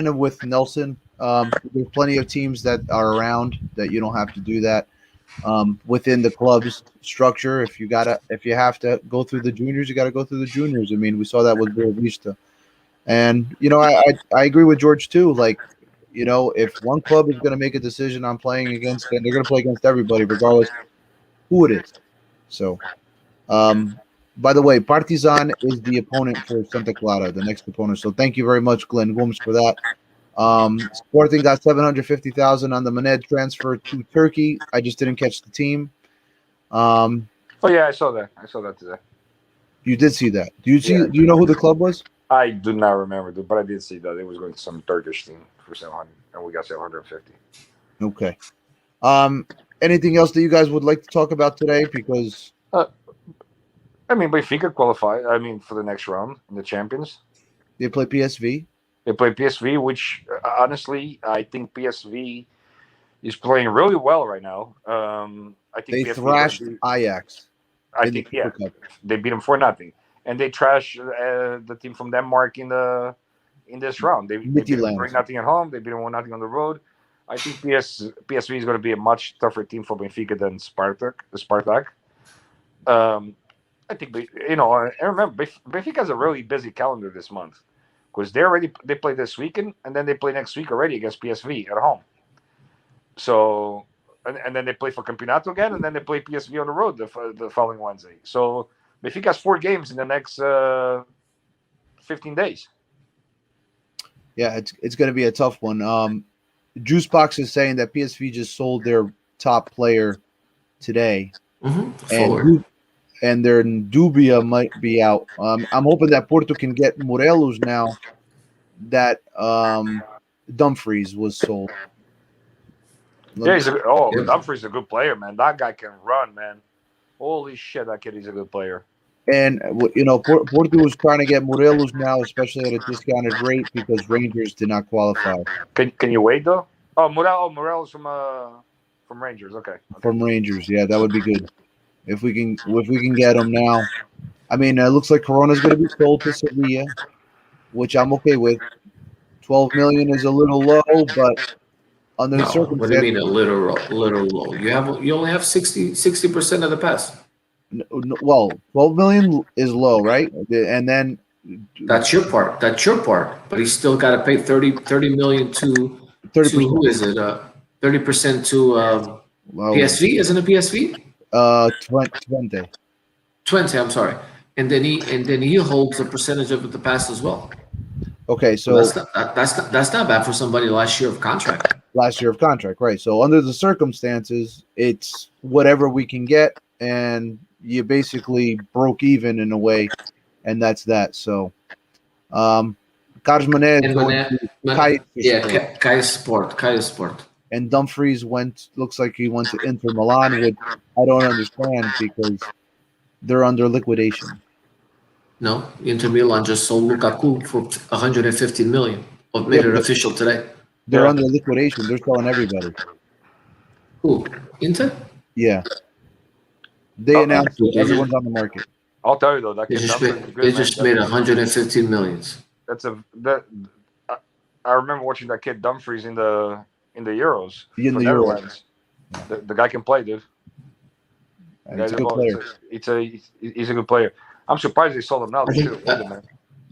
of with Nelson. There's plenty of teams that are around that you don't have to do that within the club's structure. If you have to go through the juniors, you got to go through the juniors. I mean, we saw that with Boa Vista, and I agree with George too. Like, if one club is going to make a decision on playing against, then they're going to play against everybody, regardless who it is. So, by the way, Partizan is the opponent for Santa Clara, the next opponent. So thank you very much, Glenn Gomes, for that. Sporting got 750,000 on the Maned transfer to Turkey. I just didn't catch the team. Oh yeah, I saw that. I saw that today. You did see that. Do you know who the club was? I do not remember, but I did see that it was going to some Turkish team for 700, and we got 750. Okay. Anything else that you guys would like to talk about today? Because Benfica qualified. For the next round in the Champions, they play PSV. They play PSV, which honestly, I think PSV is playing really well right now. I think they thrashed Ajax. I think they beat them 4-0, and they trashed the team from Denmark in this round. They beat them 3-0 at home. They beat them 1-0 on the road. I think PSV is going to be a much tougher team for Benfica than Spartak. I think, I remember Benfica has a really busy calendar this month because they play this weekend and then they play next week already against PSV at home. So and then they play for Campeonato again, and then they play PSV on the road the following Wednesday. So Benfica has 4 games in the next 15 days. Yeah, it's going to be a tough one. Juicebox is saying that PSV just sold their top player today, and their Dubia might be out. I'm hoping that Porto can get Morelos now that Dumfries was sold. Yeah, Dumfries is a good player, man. That guy can run, man. Holy shit, that kid is a good player. And Porto was trying to get Morelos now, especially at a discounted rate because Rangers did not qualify. Can you wait though? Oh, Morelos from Rangers. Okay. From Rangers, yeah, that would be good if we can get him now. I mean, it looks like Corona's going to be sold to Sevilla, which I'm okay with. 12 million is a little low, but under the circumstances. What do you mean a little low? You only have 60% of the pass. Well, 12 million is low, right? And then that's your part. But he's still got to pay 30 million to 30%. Who is it? 30% to PSV, isn't it PSV? 20. I'm sorry. And then he holds a percentage of the pass as well. Okay, so that's not bad for somebody last year of contract. Right? So under the circumstances, it's whatever we can get, and you basically broke even in a way, and that's that. So, Carlos Mané is going to Kaya Sport. And Dumfries looks like he went to Inter Milan, which I don't understand because they're under liquidation. No, Inter Milan just sold Lukaku for 115 million. Made it official today. They're under liquidation. They're selling everybody. Who? Inter? Yeah. They announced everyone's on the market. I'll tell you though, that they just made 115 millions. I remember watching that kid Dumfries in the Euros. In the Euros. The guy can play, dude. He's a good player. He's a good player. I'm surprised they sold him now. They should have waited, man.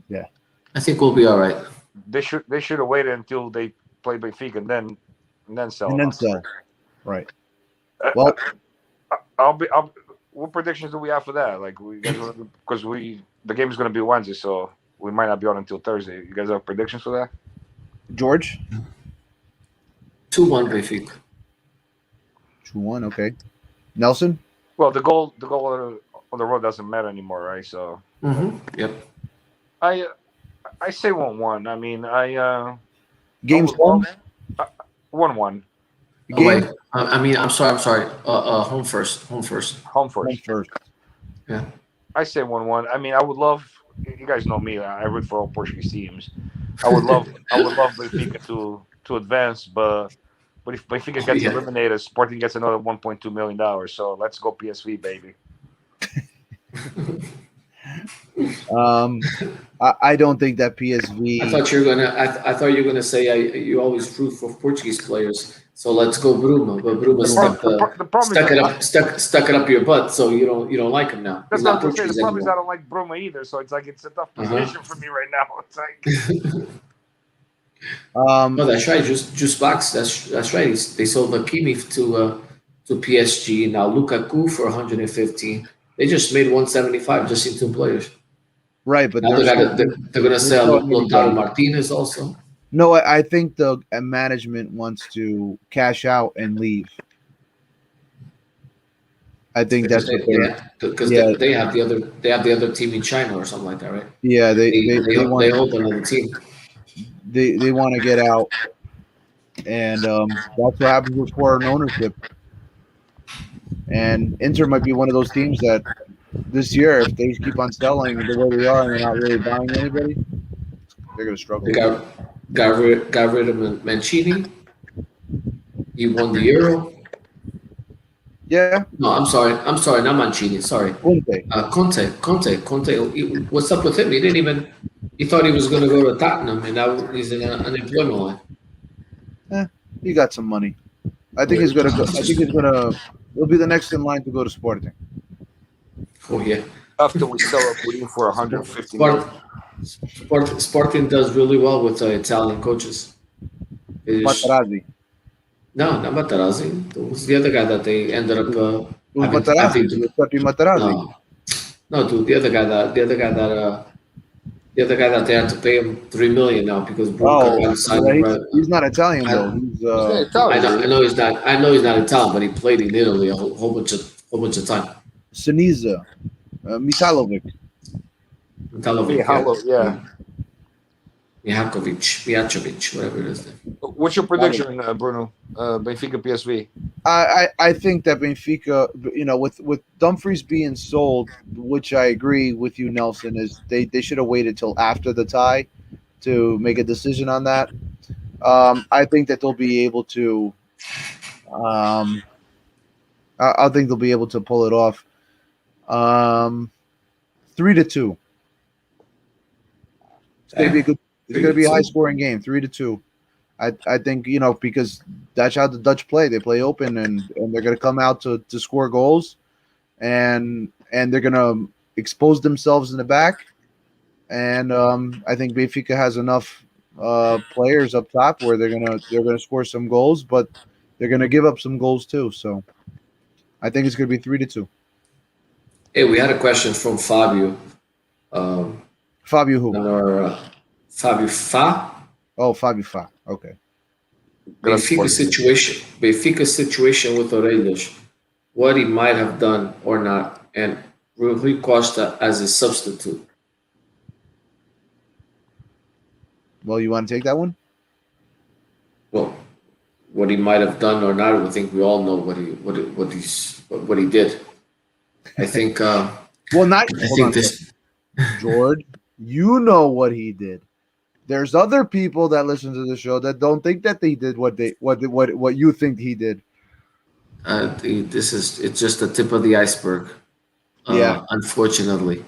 Yeah. I think we'll be all right. They should have waited until they play Benfica and then sell. And then sell. Right. Well, what predictions do we have for that? Like because the game is going to be Wednesday, so we might not be on until Thursday. You guys have predictions for that? George? 2-1 Benfica. 2-1, okay. Nelson? Well, the goal on the road doesn't matter anymore, right? So. Yep. I say 1-1. I mean, games home. 1-1. Game. I mean, I'm sorry. Home first. Home first. Yeah. I say 1-1. I mean, I would love. You guys know me. I root for all Portuguese teams. I would love Benfica to advance, but if Benfica gets eliminated, Sporting gets another $1.2 million. So let's go PSV, baby. I don't think that PSV. I thought you were gonna say you always root for Portuguese players. So let's go Bruno. But Bruno stuck it up your butt, so you don't like him now. That's not Portuguese. The problem is I don't like Bruno either. So it's a tough position for me right now. It's like. No, that's right. Just Box. That's right. They sold Hakimi to PSG. Now Lukaku for 115. They just made 175 just in 2 players. Right, but they're going to sell Lautaro Martinez also. No, I think the management wants to cash out and leave. I think that's what they have the other team in China or something like that, right? Yeah, they hold another team. They want to get out, and that's what happens with foreign ownership. And Inter might be one of those teams that this year, if they keep on selling the way they are and they're not really buying anybody, they're going to struggle. They got rid of Mancini. He won the Euro. Yeah. No, I'm sorry, not Mancini. Sorry. Conte. What's up with him? He thought he was going to go to Tottenham, and now he's in an unemployment line. He got some money. I think he's going to go. I think he'll be the next in line to go to Sporting. Oh yeah, After we sell a Putin for 150 million. Sporting does really well with Italian coaches. Materazzi. No, not Matarazzi. It was the other guy that they ended up It was having. Materazzi. Giuseppe Materazzi. No, no, dude. The other guy that they had to pay him 3 million now because Bruno Oh, Carvalho signed yeah, him. Right. he's not Italian though. He's He's not Italian. I know he's not. I know he's not Italian, but he played in Italy a whole bunch of time. Sinisa, Mitalovic. Mitalovic, Yeah. Mihakovic, whatever it is. What's your prediction, Bruno? Benfica PSV. I think that Benfica, with Dumfries being sold, which I agree with you, Nelson, is they should have waited till after the tie to make a decision on that. I think that they'll be able to. I think they'll be able to pull it off. 3-2. It's gonna be a good. It's gonna be a high scoring game. 3-2. I think because that's how the Dutch play. They play open and they're gonna come out to score goals, and they're gonna expose themselves in the back. And I think Benfica has enough players up top where they're gonna score some goals, but they're gonna give up some goals too. So I think it's gonna be 3-2. Hey, we had a question from Fabio. Fabio who? On our Fabio Fa. Oh, Fabio Fa. Okay. Benfica situation with Orelhas, what he might have done or not, and Rui Costa as a substitute. Well, you want to take that one? Well, what he might have done or not, I think we all know what he did. I think. Well, not. I Hold think on, this. George. You know what he did. There's other people that listen to the show that don't think that they did what you think he did. It's just the tip of the iceberg. Yeah. Unfortunately,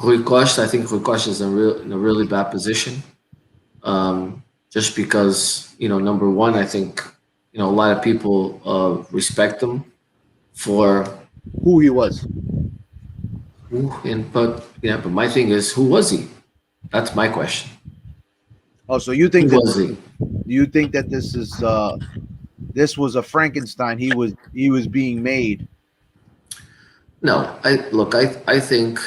Rui Costa. I think Rui Costa is in a really bad position. Just because number one, I think a lot of people respect him for who he was. But my thing is, who was he? That's my question. Oh, so you think who was he? You think that this was a Frankenstein? He was being made. No, I think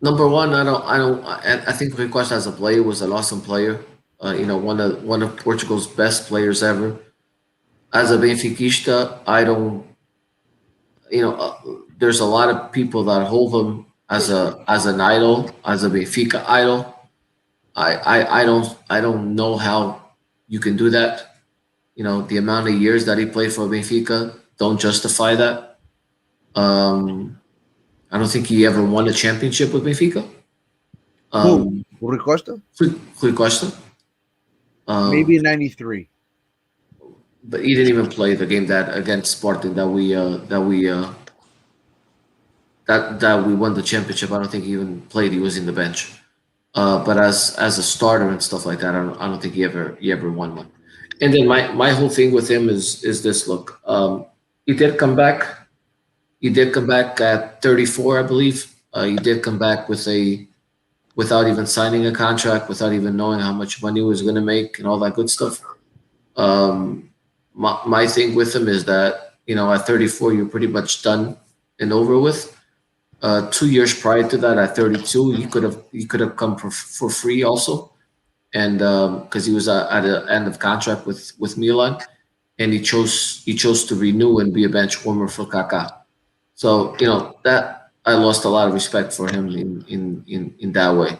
number one, I think Rui Costa as a player was an awesome player. One of Portugal's best players ever. As a Benfiquista, I don't. There's a lot of people that hold him as an idol, as a Benfica idol. I don't know how you can do that. The amount of years that he played for Benfica don't justify that. I don't think he ever won a championship with Benfica. Who? Rui Costa? Rui Costa. Maybe in '93. But he didn't even play the game that against Sporting that we won the championship. I don't think he even played. He was in the bench. But as a starter and stuff like that, I don't think he ever won one. And then my whole thing with him is this. Look, he did come back. He did come back at 34, I believe. He did come back without even signing a contract, without even knowing how much money he was going to make and all that good stuff. My thing with him is that at 34 you're pretty much done and over with. 2 years prior to that, at 32, he could have come for free also, and because he was at the end of contract with Milan, and he chose to renew and be a bench warmer for Kaká. So that I lost a lot of respect for him in that way.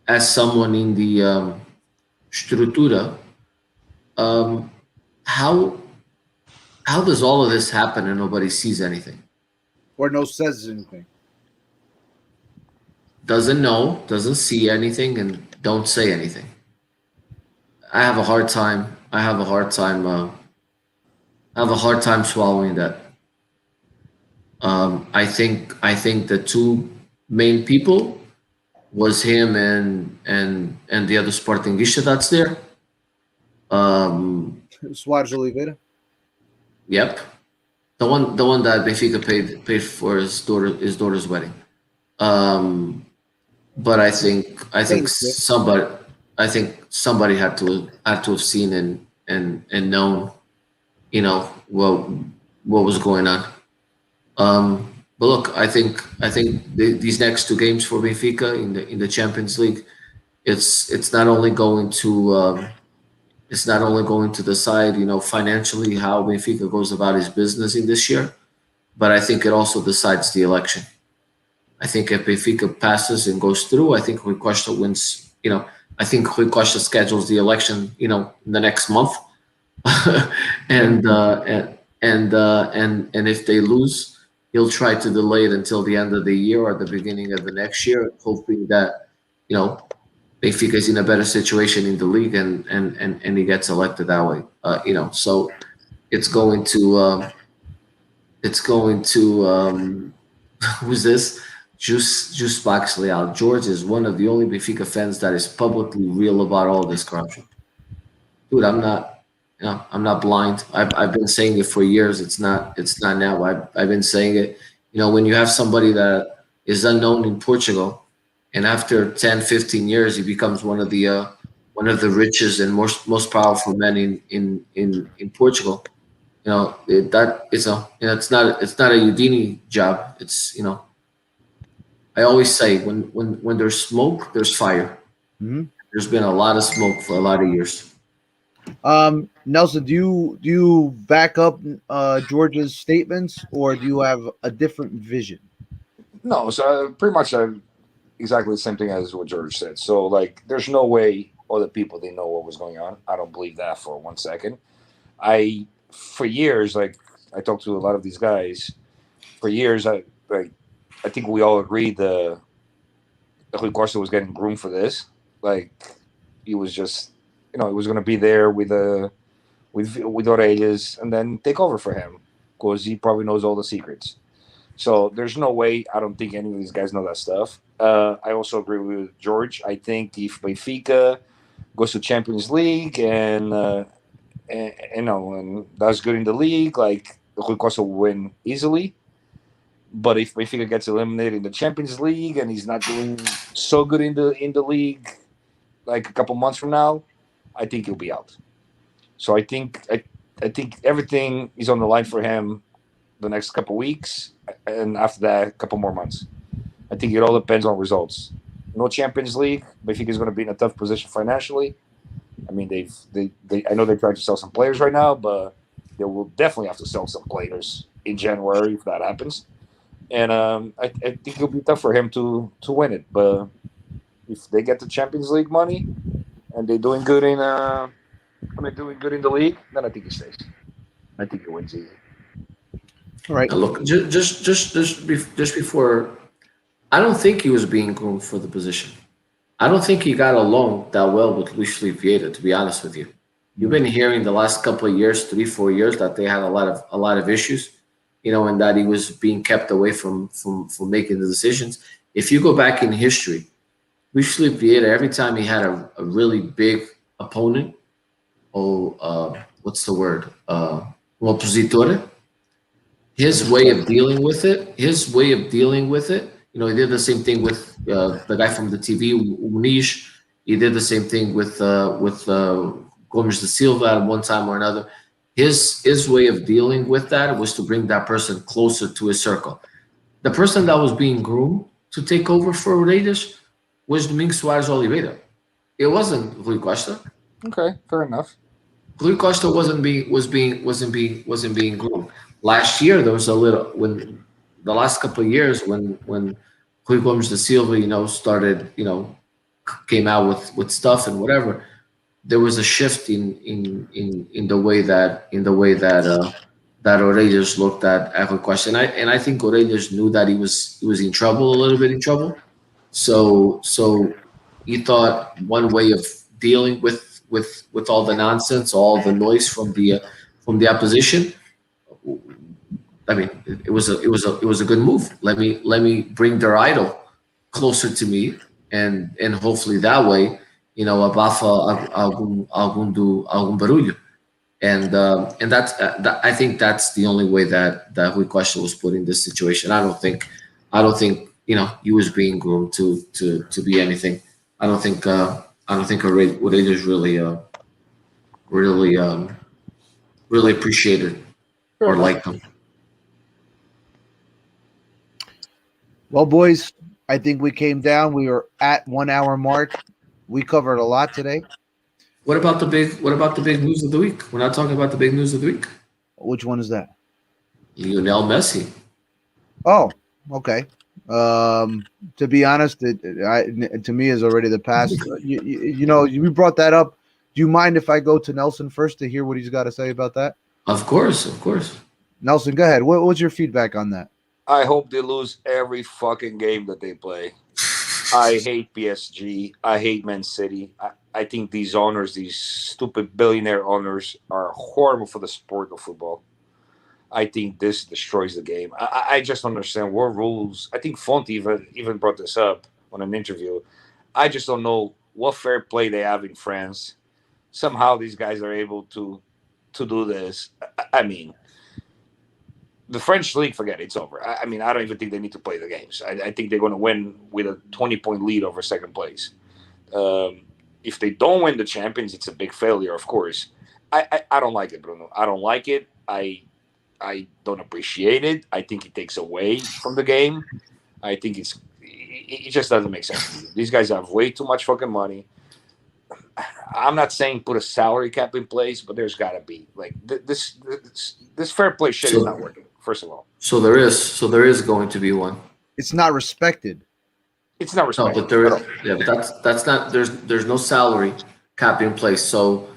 As someone in the Strutura, how does all of this happen and nobody sees anything? Or no says anything. Doesn't know, doesn't see anything, and don't say anything. I have a hard time swallowing that. I think the two main people was him and the other Sportingista that's there. Soares Oliveira. Yep, the one that Benfica paid for his daughter's wedding. Um, but I think Thank you. somebody had to have seen and known, what was going on. But look, I think these next two games for Benfica in the Champions League, it's not only going to decide, financially how Benfica goes about his business in this year, but I think it also decides the election. I think if Benfica passes and goes through, I think Rui Costa wins. I think Rui Costa schedules the election, in the next month, and if they lose, he'll try to delay it until the end of the year or the beginning of the next year, hoping that you know Benfica is in a better situation in the league and he gets elected that way. So it's going to who's this? Juice Box Leal. George is one of the only Benfica fans that is publicly real about all this corruption. Dude, I'm not blind. I've been saying it for years. It's not now. I've been saying it. When you have somebody that is unknown in Portugal, and after 10, 15 years, he becomes one of the richest and most powerful men in Portugal. That is it's not a Udini job. I always say when there's smoke, there's fire. Mhm. There's been a lot of smoke for a lot of years. Nelson, do you back up George's statements, or do you have a different vision? No, so pretty much exactly the same thing as what George said. So like, there's no way other people didn't know what was going on. I don't believe that for 1 second. For years, like I talked to a lot of these guys. For years, I think we all agreed that Rui Costa was getting groomed for this. Like he was just, he was going to be there with Orelhas and then take over for him because he probably knows all the secrets. So there's no way. I don't think any of these guys know that stuff. I also agree with George. I think if Benfica goes to Champions League and does good in the league, like Rui Costa will win easily. But if Benfica gets eliminated in the Champions League and he's not doing so good in the league, like a couple months from now, I think he'll be out. So I think everything is on the line for him the next couple weeks, and after that, a couple more months. I think it all depends on results. No Champions League, Benfica is going to be in a tough position financially. I mean, I know they're trying to sell some players right now, but they will definitely have to sell some players in January if that happens. And I think it'll be tough for him to win it. But if they get the Champions League money and they're doing good in the league, then I think he stays. I think he wins easy. All right. Now look, just before, I don't think he was being groomed for the position. I don't think he got along that well with Luis Felipe Vieira, to be honest with you. You've been hearing the last couple of years, 3-4 years, that they had a lot of issues, and that he was being kept away from making the decisions. If you go back in history, Luis Felipe Vieira, every time he had a really big opponent, what's the word? Un opositor. His way of dealing with it, he did the same thing with the guy from the TV, Muniz. He did the same thing with Gomes da Silva at one time or another. His way of dealing with that was to bring that person closer to his circle. The person that was being groomed to take over for Raiders was Domingos Soares Oliveira. It wasn't Rui Costa. Okay, fair enough. Rui Costa wasn't being groomed. Last year there was when the last couple of years when Rui Gomes da Silva, started, came out with stuff and whatever, there was a shift in the way that that Orelhas looked at Rui Costa, and I think Orelhas knew that he was in trouble, a little bit in trouble. So he thought one way of dealing with all the nonsense, all the noise from the opposition. I mean, it was a good move. Let me bring their idol closer to me, and hopefully that way, abafa algum barulho. and I think that's the only way that Rui Costa was put in this situation. I don't think he was being groomed to be anything. I don't think Raiders really really appreciated or liked him. Well, boys, I think we came down. We were at 1 hour mark. We covered a lot today. What about the big news of the week? We're not talking about the big news of the week. Which one is that? Lionel Messi. Oh, okay. To be honest, to me is already the past. You brought that up. Do you mind if I go to Nelson first to hear what he's got to say about that? Of course, of course. Nelson, go ahead. What's your feedback on that? I hope they lose every fucking game that they play. I hate PSG. I hate Man City. I think these owners, these stupid billionaire owners, are horrible for the sport of football. I think this destroys the game. I just don't understand what rules. I think Fonte even brought this up on an interview. I just don't know what fair play they have in France. Somehow these guys are able to do this. I mean, the French league, forget it, it's over. I mean, I don't even think they need to play the games. I think they're going to win with a 20-point lead over second place. If they don't win the champions, it's a big failure, of course. I don't like it, Bruno. I don't like it. I don't appreciate it. I think it takes away from the game. I think it just doesn't make sense. These guys have way too much fucking money. I'm not saying put a salary cap in place, but there's got to be like this fair play shit is not working. First of all, so there is going to be one. It's not respected. It's not respected. No, but there is. Yeah, but that's not. There's no salary cap in place. So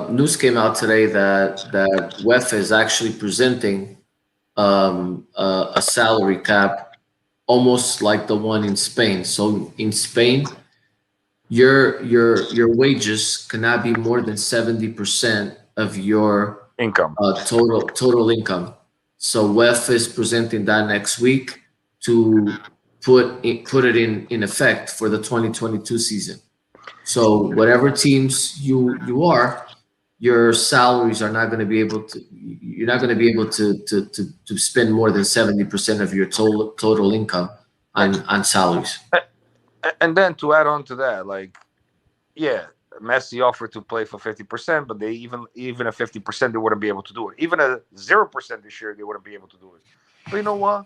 news came out today that UEFA is actually presenting a salary cap almost like the one in Spain. So in Spain, your wages cannot be more than 70% of your income, total income. So UEFA is presenting that next week to put it in effect for the 2022 season. So whatever teams you are, your salaries are not going to be able to. You're not going to be able to spend more than 70% of your total income on salaries. And then to add on to that, like, yeah, Messi offered to play for 50%, but they even at 50% they wouldn't be able to do it. Even at 0% this year, they wouldn't be able to do it. But you know what?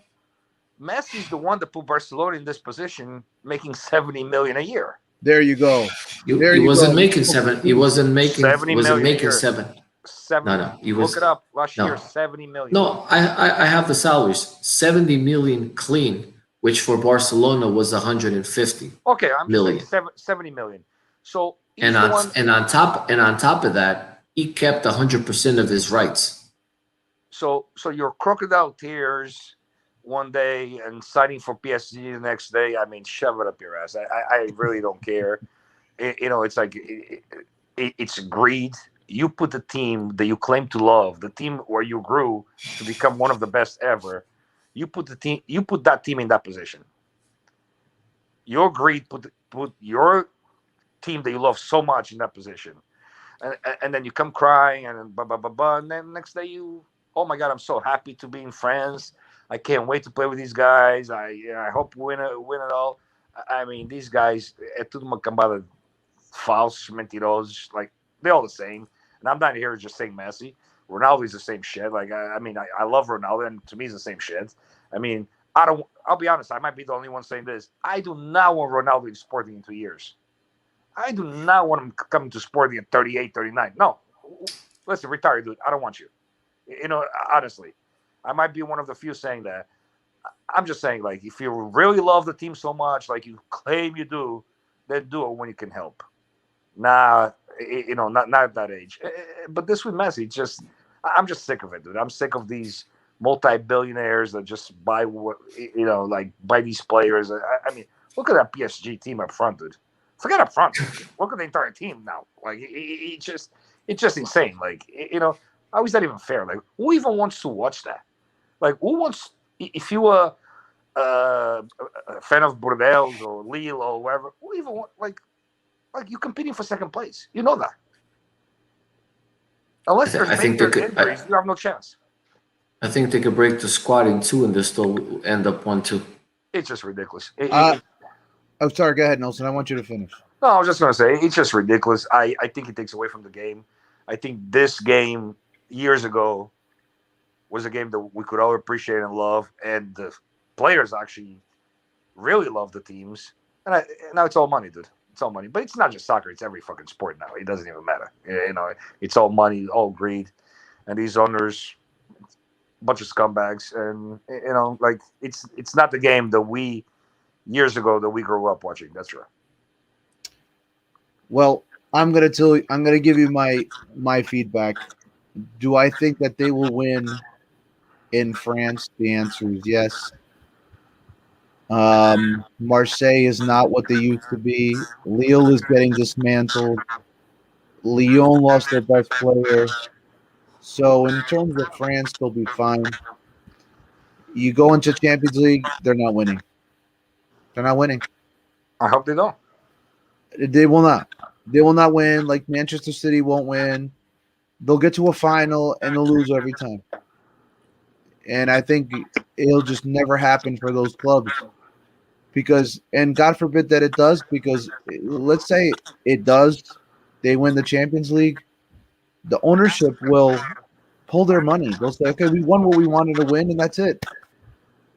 Messi's the one that put Barcelona in this position, making 70 million a year. There you go. He wasn't making seven. He wasn't making 70 wasn't million making seven. 70. No. He was, look it up. Last no. year, 70 million. No, I have the salaries. 70 million clean, which for Barcelona was 150. Okay, I'm million. just saying 70 million. So and on top of that, he kept 100% of his rights. So your crocodile tears one day and signing for PSG the next day. I mean, shove it up your ass. I really don't care. It's like it's greed. You put the team that you claim to love, the team where you grew to become one of the best ever. You put that team in that position. Your greed put your team that you love so much in that position, and then you come crying and blah blah blah blah, and then next day oh my God, I'm so happy to be in France. I can't wait to play with these guys. I hope we win it all. I mean, these guys, é tudo uma cambada falsos, mentirosos. Like, they're all the same. And I'm not here just saying Messi. Ronaldo's the same shit. Like, I love Ronaldo, and to me, he's the same shit. I mean, I'll be honest, I might be the only one saying this. I do not want Ronaldo in Sporting in 2 years. I do not want him coming to Sporting at 38, 39. No. Listen, retire, dude. I don't want you. Honestly. I might be one of the few saying that. I'm just saying, like, if you really love the team so much, like you claim you do, then do it when you can help. Not at that age. But this with Messi, I'm just sick of it, dude. I'm sick of these multi-billionaires that just buy these players. I mean, look at that PSG team up front, dude. Forget up front. Look at the entire team now. Like, it's just insane. Like, how is that even fair? Like, who even wants to watch that? Like, who wants? If you were a fan of Bordeaux or Lille or wherever, who even want, like you're competing for second place? You know that. Unless I there's think they major could. injuries, you have no chance. I think they could break the squad in two and they still end up 1-2. It's just ridiculous. Oh, sorry. Go ahead, Nelson. I want you to finish. No, I was just going to say, it's just ridiculous. I think it takes away from the game. I think this game, years ago, was a game that we could all appreciate and love. And the players actually really love the teams. And now it's all money, dude. It's all money. But it's not just soccer. It's every fucking sport now. It doesn't even matter. You know, it's all money, all greed. And these owners, bunch of scumbags. And, you know, like, it's not the game that we, years ago, that we grew up watching. That's right. Well, I'm gonna tell you. I'm gonna give you my feedback. Do I think that they will win in France? The answer is yes. Marseille is not what they used to be. Lille is getting dismantled. Lyon lost their best player. So in terms of France, they'll be fine. You go into Champions League, they're not winning. They're not winning. I hope they don't. They will not. They will not win. Like Manchester City won't win. They'll get to a final and they'll lose every time. And I think it'll just never happen for those clubs. Because, and God forbid that it does, because let's say it does, they win the Champions League, the ownership will pull their money. They'll say, okay, we won what we wanted to win, and that's it.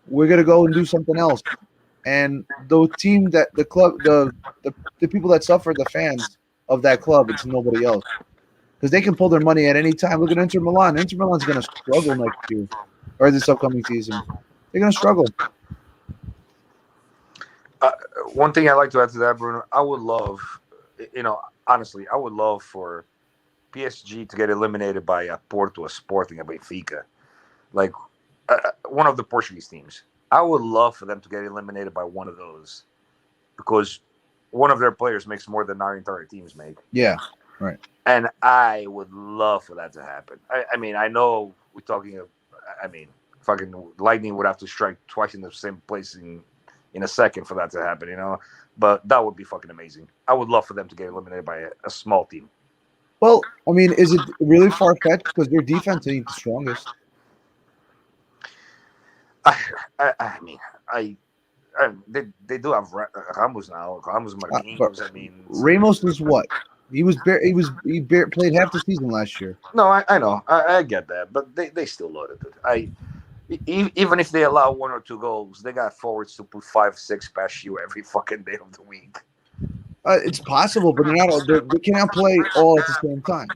We're going to go and do something else. And the team that the club, the people that suffer, the fans of that club, it's nobody else. Because they can pull their money at any time. Look at Inter Milan. Inter Milan's going to struggle next year or this upcoming season. They're going to struggle. One thing I'd like to add to that, Bruno, I would love, honestly, I would love for PSG to get eliminated by a Porto, a Sporting, a Benfica, like one of the Portuguese teams. I would love for them to get eliminated by one of those because one of their players makes more than our entire teams make. Yeah, right. And I would love for that to happen. I mean, I know we're talking, fucking lightning would have to strike twice in the same place in a second for that to happen, but that would be fucking amazing. I would love for them to get eliminated by a small team. Well, I mean, is it really far-fetched because their defense ain't the strongest? They do have Ramos now. Ramos Marquinhos. Ramos was what? He played half the season last year. No, I know. I get that, but they still loaded it. Even if they allow one or two goals, they got forwards to put 5-6 past you every fucking day of the week. It's possible, but they cannot play all at the same time.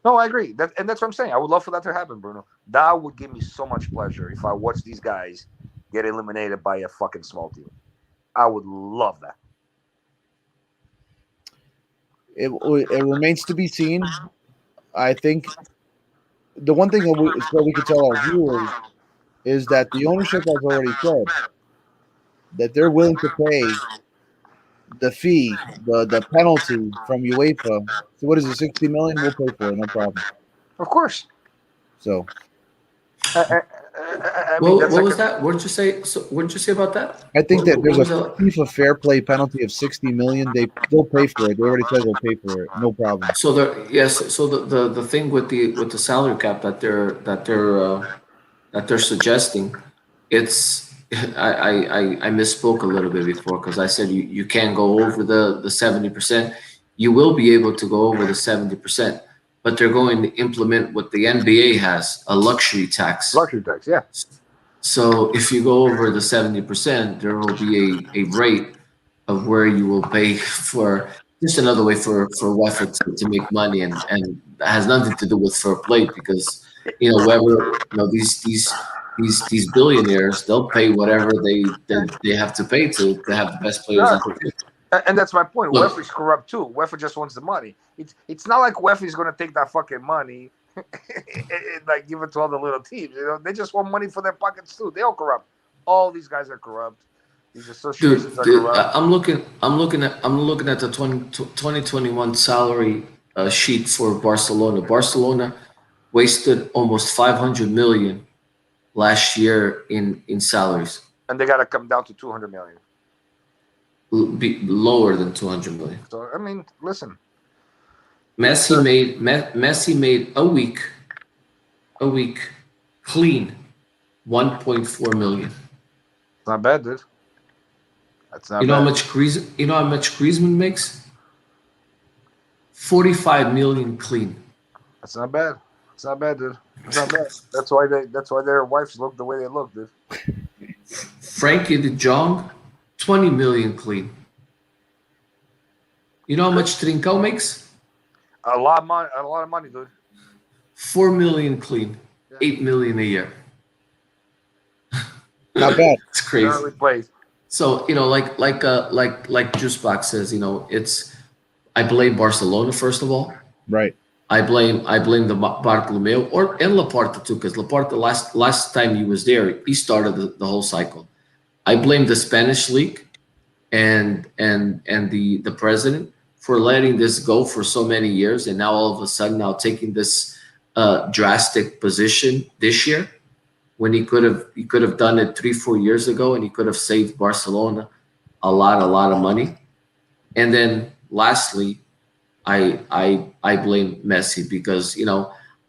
No, I agree. And that's what I'm saying. I would love for that to happen, Bruno. That would give me so much pleasure if I watch these guys get eliminated by a fucking small team. I would love that. It remains to be seen. I think the one thing that we could tell our viewers is that the ownership has already said that they're willing to pay the fee, the penalty from UEFA. So what is it, 60 million? We'll pay for it, no problem. Of course. So. What was that? What did you say? What did you say about that? I think that there's a FIFA fair play penalty of 60 million. They'll pay for it. They already said they'll pay for it, no problem. So the thing with the salary cap that they're suggesting, it's I misspoke a little bit before because I said you can't go over the 70%. You will be able to go over the 70%. But they're going to implement what the NBA has, a luxury tax. Luxury tax, yeah. So if you go over the 70%, there will be a rate of where you will pay for just another way for UEFA to make money, and that has nothing to do with fair play because whoever these billionaires, they'll pay whatever they have to pay to have the best players on the field. And that's my point. UEFA is corrupt too. UEFA just wants the money. It's not like UEFA is going to take that fucking money and like give it to all the little teams. They just want money for their pockets too. They all corrupt. All these guys are corrupt. These associations are corrupt. I'm looking at the 2021 salary sheet for Barcelona. Barcelona wasted almost 500 million last year in salaries, and they got to come down to 200 million. Be lower than 200 million. So I mean, listen, Messi made a week clean 1.4 million. It's not bad, dude. That's not You know how bad. much Griezmann makes? 45 million clean. That's not bad. It's not bad, dude. It's not bad. That's why their wives look the way they look, dude. Frankie de Jong, 20 million clean. You know how much Trincão makes? A lot of money, dude. 4 million clean, 8 million a year. Not bad. It's crazy. Early plays. So like Juicebox says, I blame Barcelona first of all. Right. I blame the Bartomeu and Laporta too, because Laporta last time he was there, he started the whole cycle. I blame the Spanish league and the president for letting this go for so many years, and now all of a sudden now taking this drastic position this year, when he could have done it 3-4 years ago, and he could have saved Barcelona a lot of money. And then lastly, I blame Messi because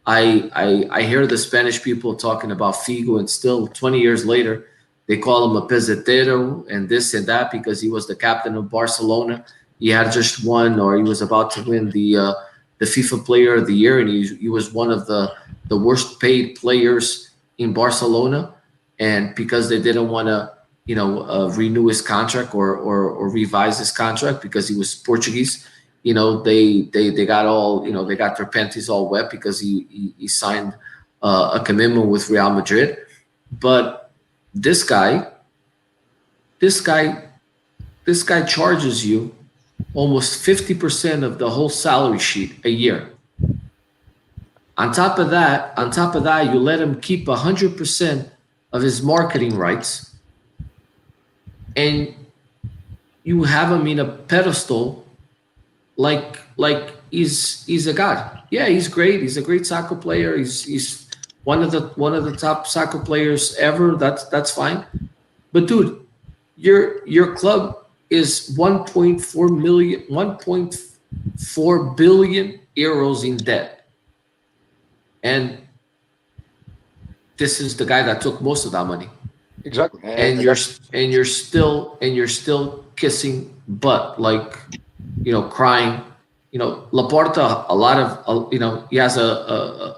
I hear the Spanish people talking about Figo, and still 20 years later they call him a pesetero and this and that because he was the captain of Barcelona. He had just won, or he was about to win the FIFA Player of the Year, and he was one of the worst paid players in Barcelona. And because they didn't want to renew his contract or revise his contract because he was Portuguese, they got all they got their panties all wet because he signed a commitment with Real Madrid. But this guy charges you almost 50% of the whole salary sheet a year. On top of that, you let him keep 100% of his marketing rights, and you have him in a pedestal like he's a god. Yeah, he's great. He's a great soccer player. He's one of the top soccer players ever. That's fine. But dude, your club is 1.4 billion euros in debt, and this is the guy that took most of that money. Exactly. And you're still kissing butt, crying. Laporta, a lot of he has a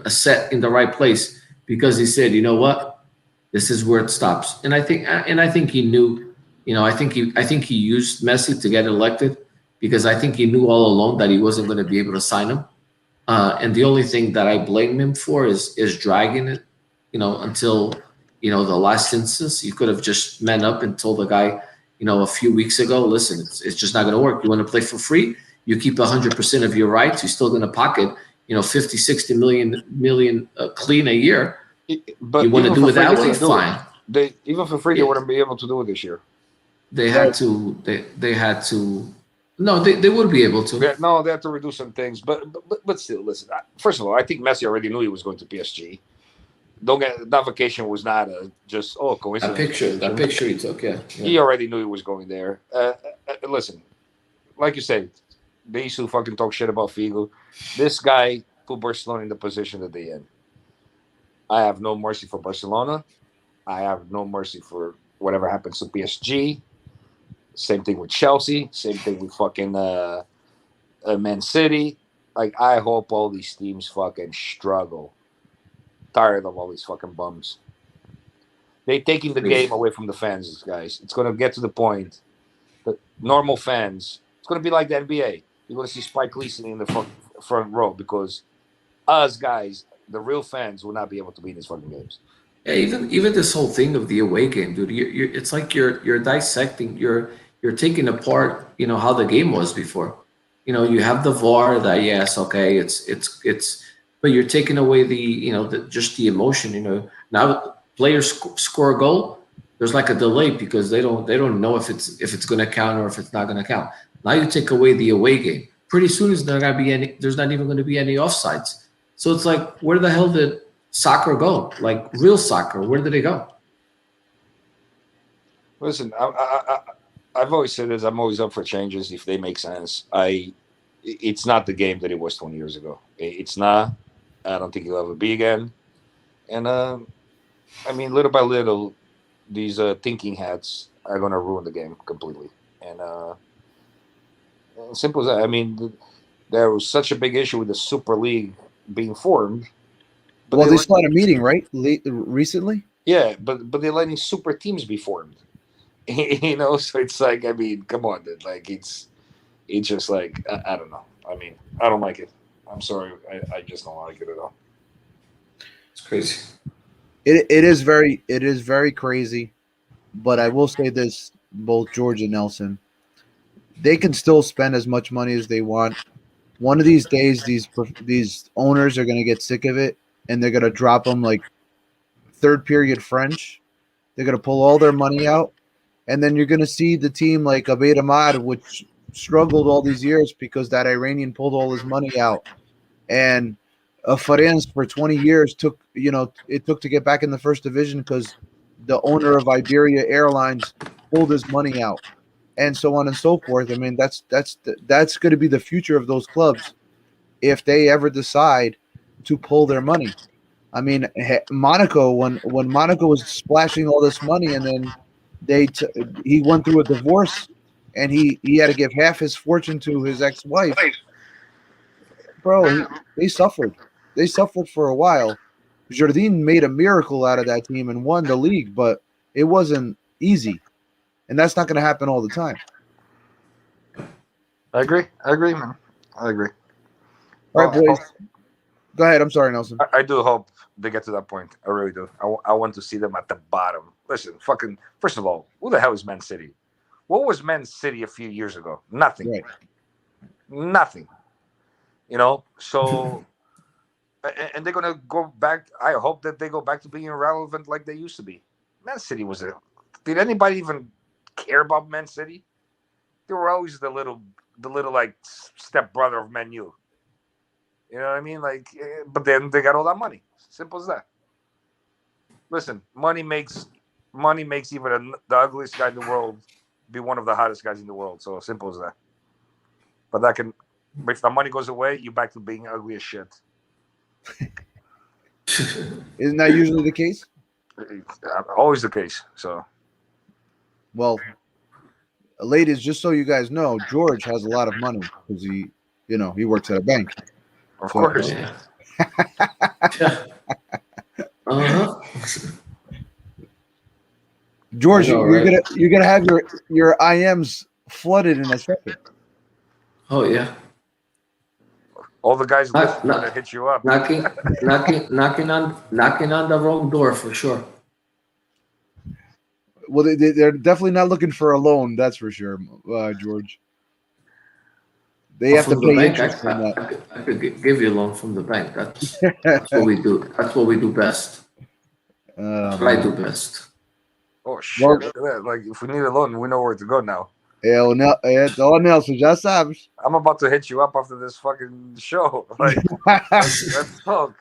set in the right place because he said, you know what, this is where it stops. And I think he knew. I think he used Messi to get elected because I think he knew all along that he wasn't going to be able to sign him. And the only thing that I blame him for is dragging it, until the last instance. You could have just man up and told the guy, a few weeks ago, listen, it's just not going to work. You want to play for free? You keep 100% of your rights. You're still going to pocket, 50, 60 million clean a year. But you want to do it that way? Fine. They even for free, they wouldn't be able to do it this year. They had to. They had to. No, they would be able to. They had to reduce some things, but still, listen. First of all, I think Messi already knew he was going to PSG. Don't get that vacation was not just coincidence. That picture he took, yeah. He already knew he was going there. Listen, like you said, they used to fucking talk shit about Figo. This guy put Barcelona in the position that they in. I have no mercy for Barcelona. I have no mercy for whatever happens to PSG. Same thing with Chelsea. Same thing with fucking Man City. Like, I hope all these teams fucking struggle. Tired of all these fucking bums. They're taking the game away from the fans, guys. It's going to get to the point that normal fans, it's going to be like the NBA. You're going to see Spike Lee sitting in the front row because us guys, the real fans, will not be able to be in these fucking games. Yeah, even this whole thing of the away game, dude. It's like you're dissecting. You're taking apart, how the game was before. You have the VAR. That yes, okay, it's. But you're taking away just the emotion. Now players score a goal. There's like a delay because they don't know if it's going to count or if it's not going to count. Now you take away the away game. Pretty soon there's not even going to be any offsides. So it's like, where the hell did soccer go? Like real soccer, where did it go? Listen, I've always said this. I'm always up for changes if they make sense. it's not the game that it was 20 years ago. It's not. I don't think it'll ever be again. And I mean, little by little, these thinking hats are gonna ruin the game completely. And simple as that. I mean, there was such a big issue with the Super League being formed. Well, they they let- still had a meeting, right? Recently. yeah, but they're letting super teams be formed. You know, so it's like, I mean, come on, dude. Like it's just like I don't know. I mean, I don't like it. I'm sorry, I just don't like it at all. It's crazy. It is very crazy, but I will say this: both George and Nelson, they can still spend as much money as they want. One of these days, these owners are going to get sick of it, and they're going to drop them like third period French. They're going to pull all their money out, and then you're going to see the team like Abed Ahmad, which struggled all these years because that Iranian pulled all his money out, and Farenz for 20 years took to get back in the first division because the owner of Iberia Airlines pulled his money out, and so on and so forth. I mean, that's going to be the future of those clubs if they ever decide to pull their money. I mean, Monaco, when Monaco was splashing all this money, and then he went through a divorce, and he had to give half his fortune to his ex-wife. Bro, they suffered. They suffered for a while. Jardine made a miracle out of that team and won the league, but it wasn't easy, and that's not going to happen all the time. I agree, man. I agree. All right, boys. Go ahead. I'm sorry, Nelson. I do hope they get to that point. I really do. I want to see them at the bottom. Listen, fucking. First of all, who the hell is Man City? What was Man City a few years ago? Nothing. Right. Nothing. You know. So, and they're gonna go back. I hope that they go back to being irrelevant like they used to be. Man City was a. Did anybody even care about Man City? They were always the little like step brother of Man U. You know what I mean? Like, but then they got all that money. Simple as that. Listen, money makes even the ugliest guy in the world be one of the hottest guys in the world. So simple as that. But if the money goes away, you're back to being ugly as shit. Isn't that usually the case? Always the case. So, well, ladies, just so you guys know, George has a lot of money because he works at a bank. of course. Yeah. Uh-huh. George, I know, you're right? gonna have your IMs flooded in a second. Oh yeah. All the guys Not- listening not- that hit you up. Knocking on the wrong door for sure. Well, they're definitely not looking for a loan. That's for sure, George. They have to From the pay bank, interest on that. I could give you a loan from the bank. That's what we do. That's what we do best. That's what I do best. Oh shit! Well- Look at that. Like, if we need a loan, we know where to go now. Nelson, já sabes. I'm about to hit you up after this fucking show. Like, let's talk.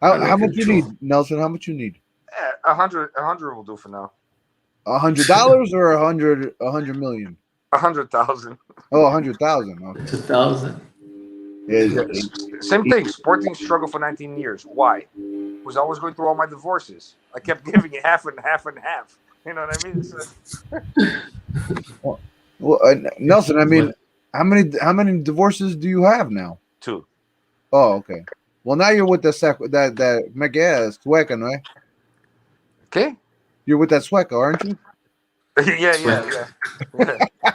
How much you need, Nelson? How much you need? 100 will do for now. $100 or 100 million? 100,000. Oh, 100,000. Okay. 2,000. Same thing. Sporting struggled for 19 years. Why? Was always going through all my divorces. I kept giving it half and half and half. You know what I mean? So, Well, Nelson, I mean, how many divorces do you have now? 2. Oh, okay. Well, now you're with that Miguel Sueca, no? Okay. You're with that Sueca, aren't you? yeah.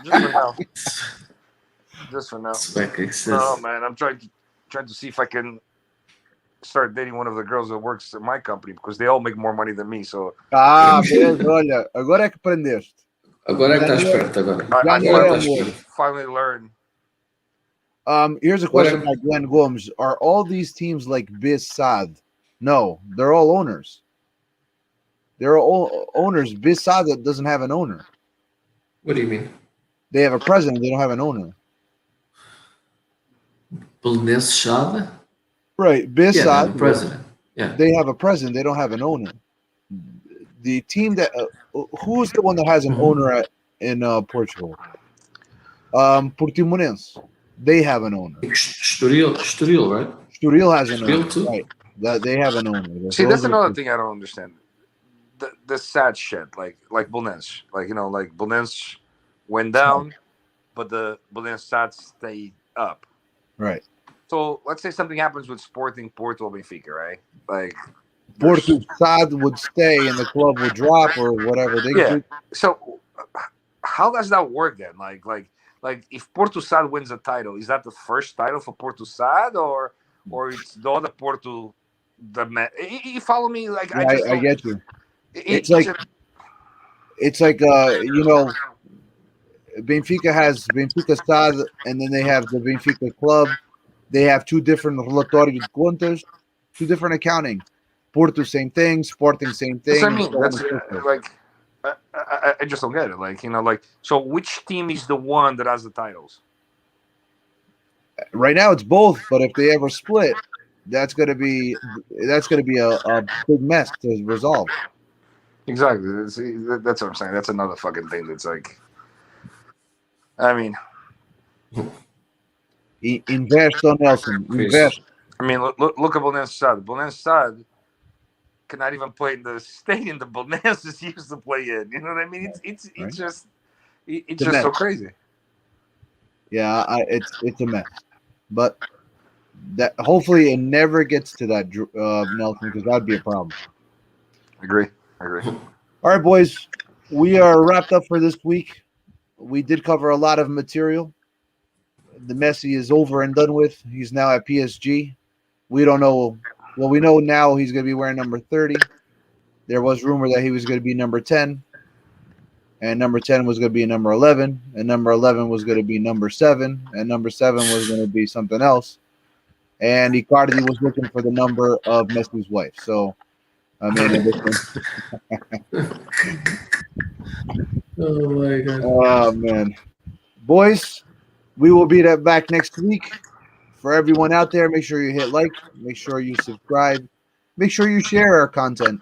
Just for now. Just for now. Spec No, exists. man. I'm trying to see if I can start dating one of the girls that works at my company because they all make more money than me. So Beleza, olha, agora é que aprendeste. Agora é que tá esperto agora. I Yeah, finally learned. Here's a question by Glenn Gomes. Are all these teams like Bissad? No, they're all owners. They're all owners. Bissad doesn't have an owner. What do you mean? They have a president. They don't have an owner. Bulnes Shad? Right. Yeah, the Bissad, president. Yeah. they have a president. They don't have an owner. The team that who's the one that has an owner in Portugal? Portimonense. they have an owner. Sturil, right? Sturil has an Sturil owner, too? right? That they have an owner. See, that's Those are another two. thing I don't understand. The sad shit, like Belenenses, like like Belenenses went down, but the Belenenses SAD stayed up. Right. So let's say something happens with Sporting Porto Benfica, right? Like, Porto Sad would stay and the club would drop or whatever. yeah. So how does that work then? Like if Porto Sad wins a title, is that the first title for Porto Sad or it's the other Porto? You follow me? Like Yeah, I just I get you. it's It's like Benfica has Benfica Sad, and then they have the Benfica Club. They have two different relatórios de contas, two different accounting. Porto, same thing. Sporting, same thing. that's what I mean. so on That's and so forth. like I just don't get it. Like like so, which team is the one that has the titles? Right now it's both, but if they ever split, that's gonna be a big mess to resolve. Exactly. That's what I'm saying. That's another fucking thing. That's like, I mean, Invest on Nelson. Invest. I mean, look at Belenenses SAD. Belenenses SAD cannot even play in the stadium the Belenenses used to play in. You know what I mean? It's Right. just it's It's a just so mess. crazy. Yeah, it's a mess, but that hopefully it never gets to that, Nelson, because that'd be a problem. Agree. All right, boys, we are wrapped up for this week. We did cover a lot of material. The Messi is over and done with. He's now at PSG. We don't know. Well, we know now he's going to be wearing number 30. There was rumor that he was going to be number 10, and number 10 was going to be number 11, and number 11 was going to be number 7, and number 7 was going to be something else. And Icardi was looking for the number of Messi's wife. So, I mean, Oh my god. oh man, boys, we will be back next week. For everyone out there, make sure you hit like, make sure you subscribe, make sure you share our content,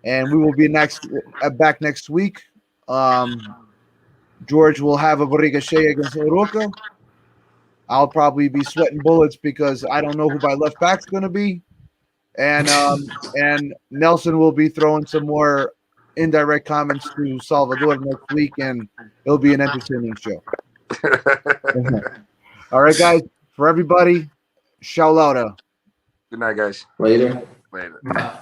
and we will be back next week. George will have a Borriga against Oroca. I'll probably be sweating bullets because I don't know who my left back's going to be, and Nelson will be throwing some more indirect comments to Salvador next week, and it'll be an entertaining show. All right, guys. For everybody, shout out. Good night, guys. Later. Later. Bye.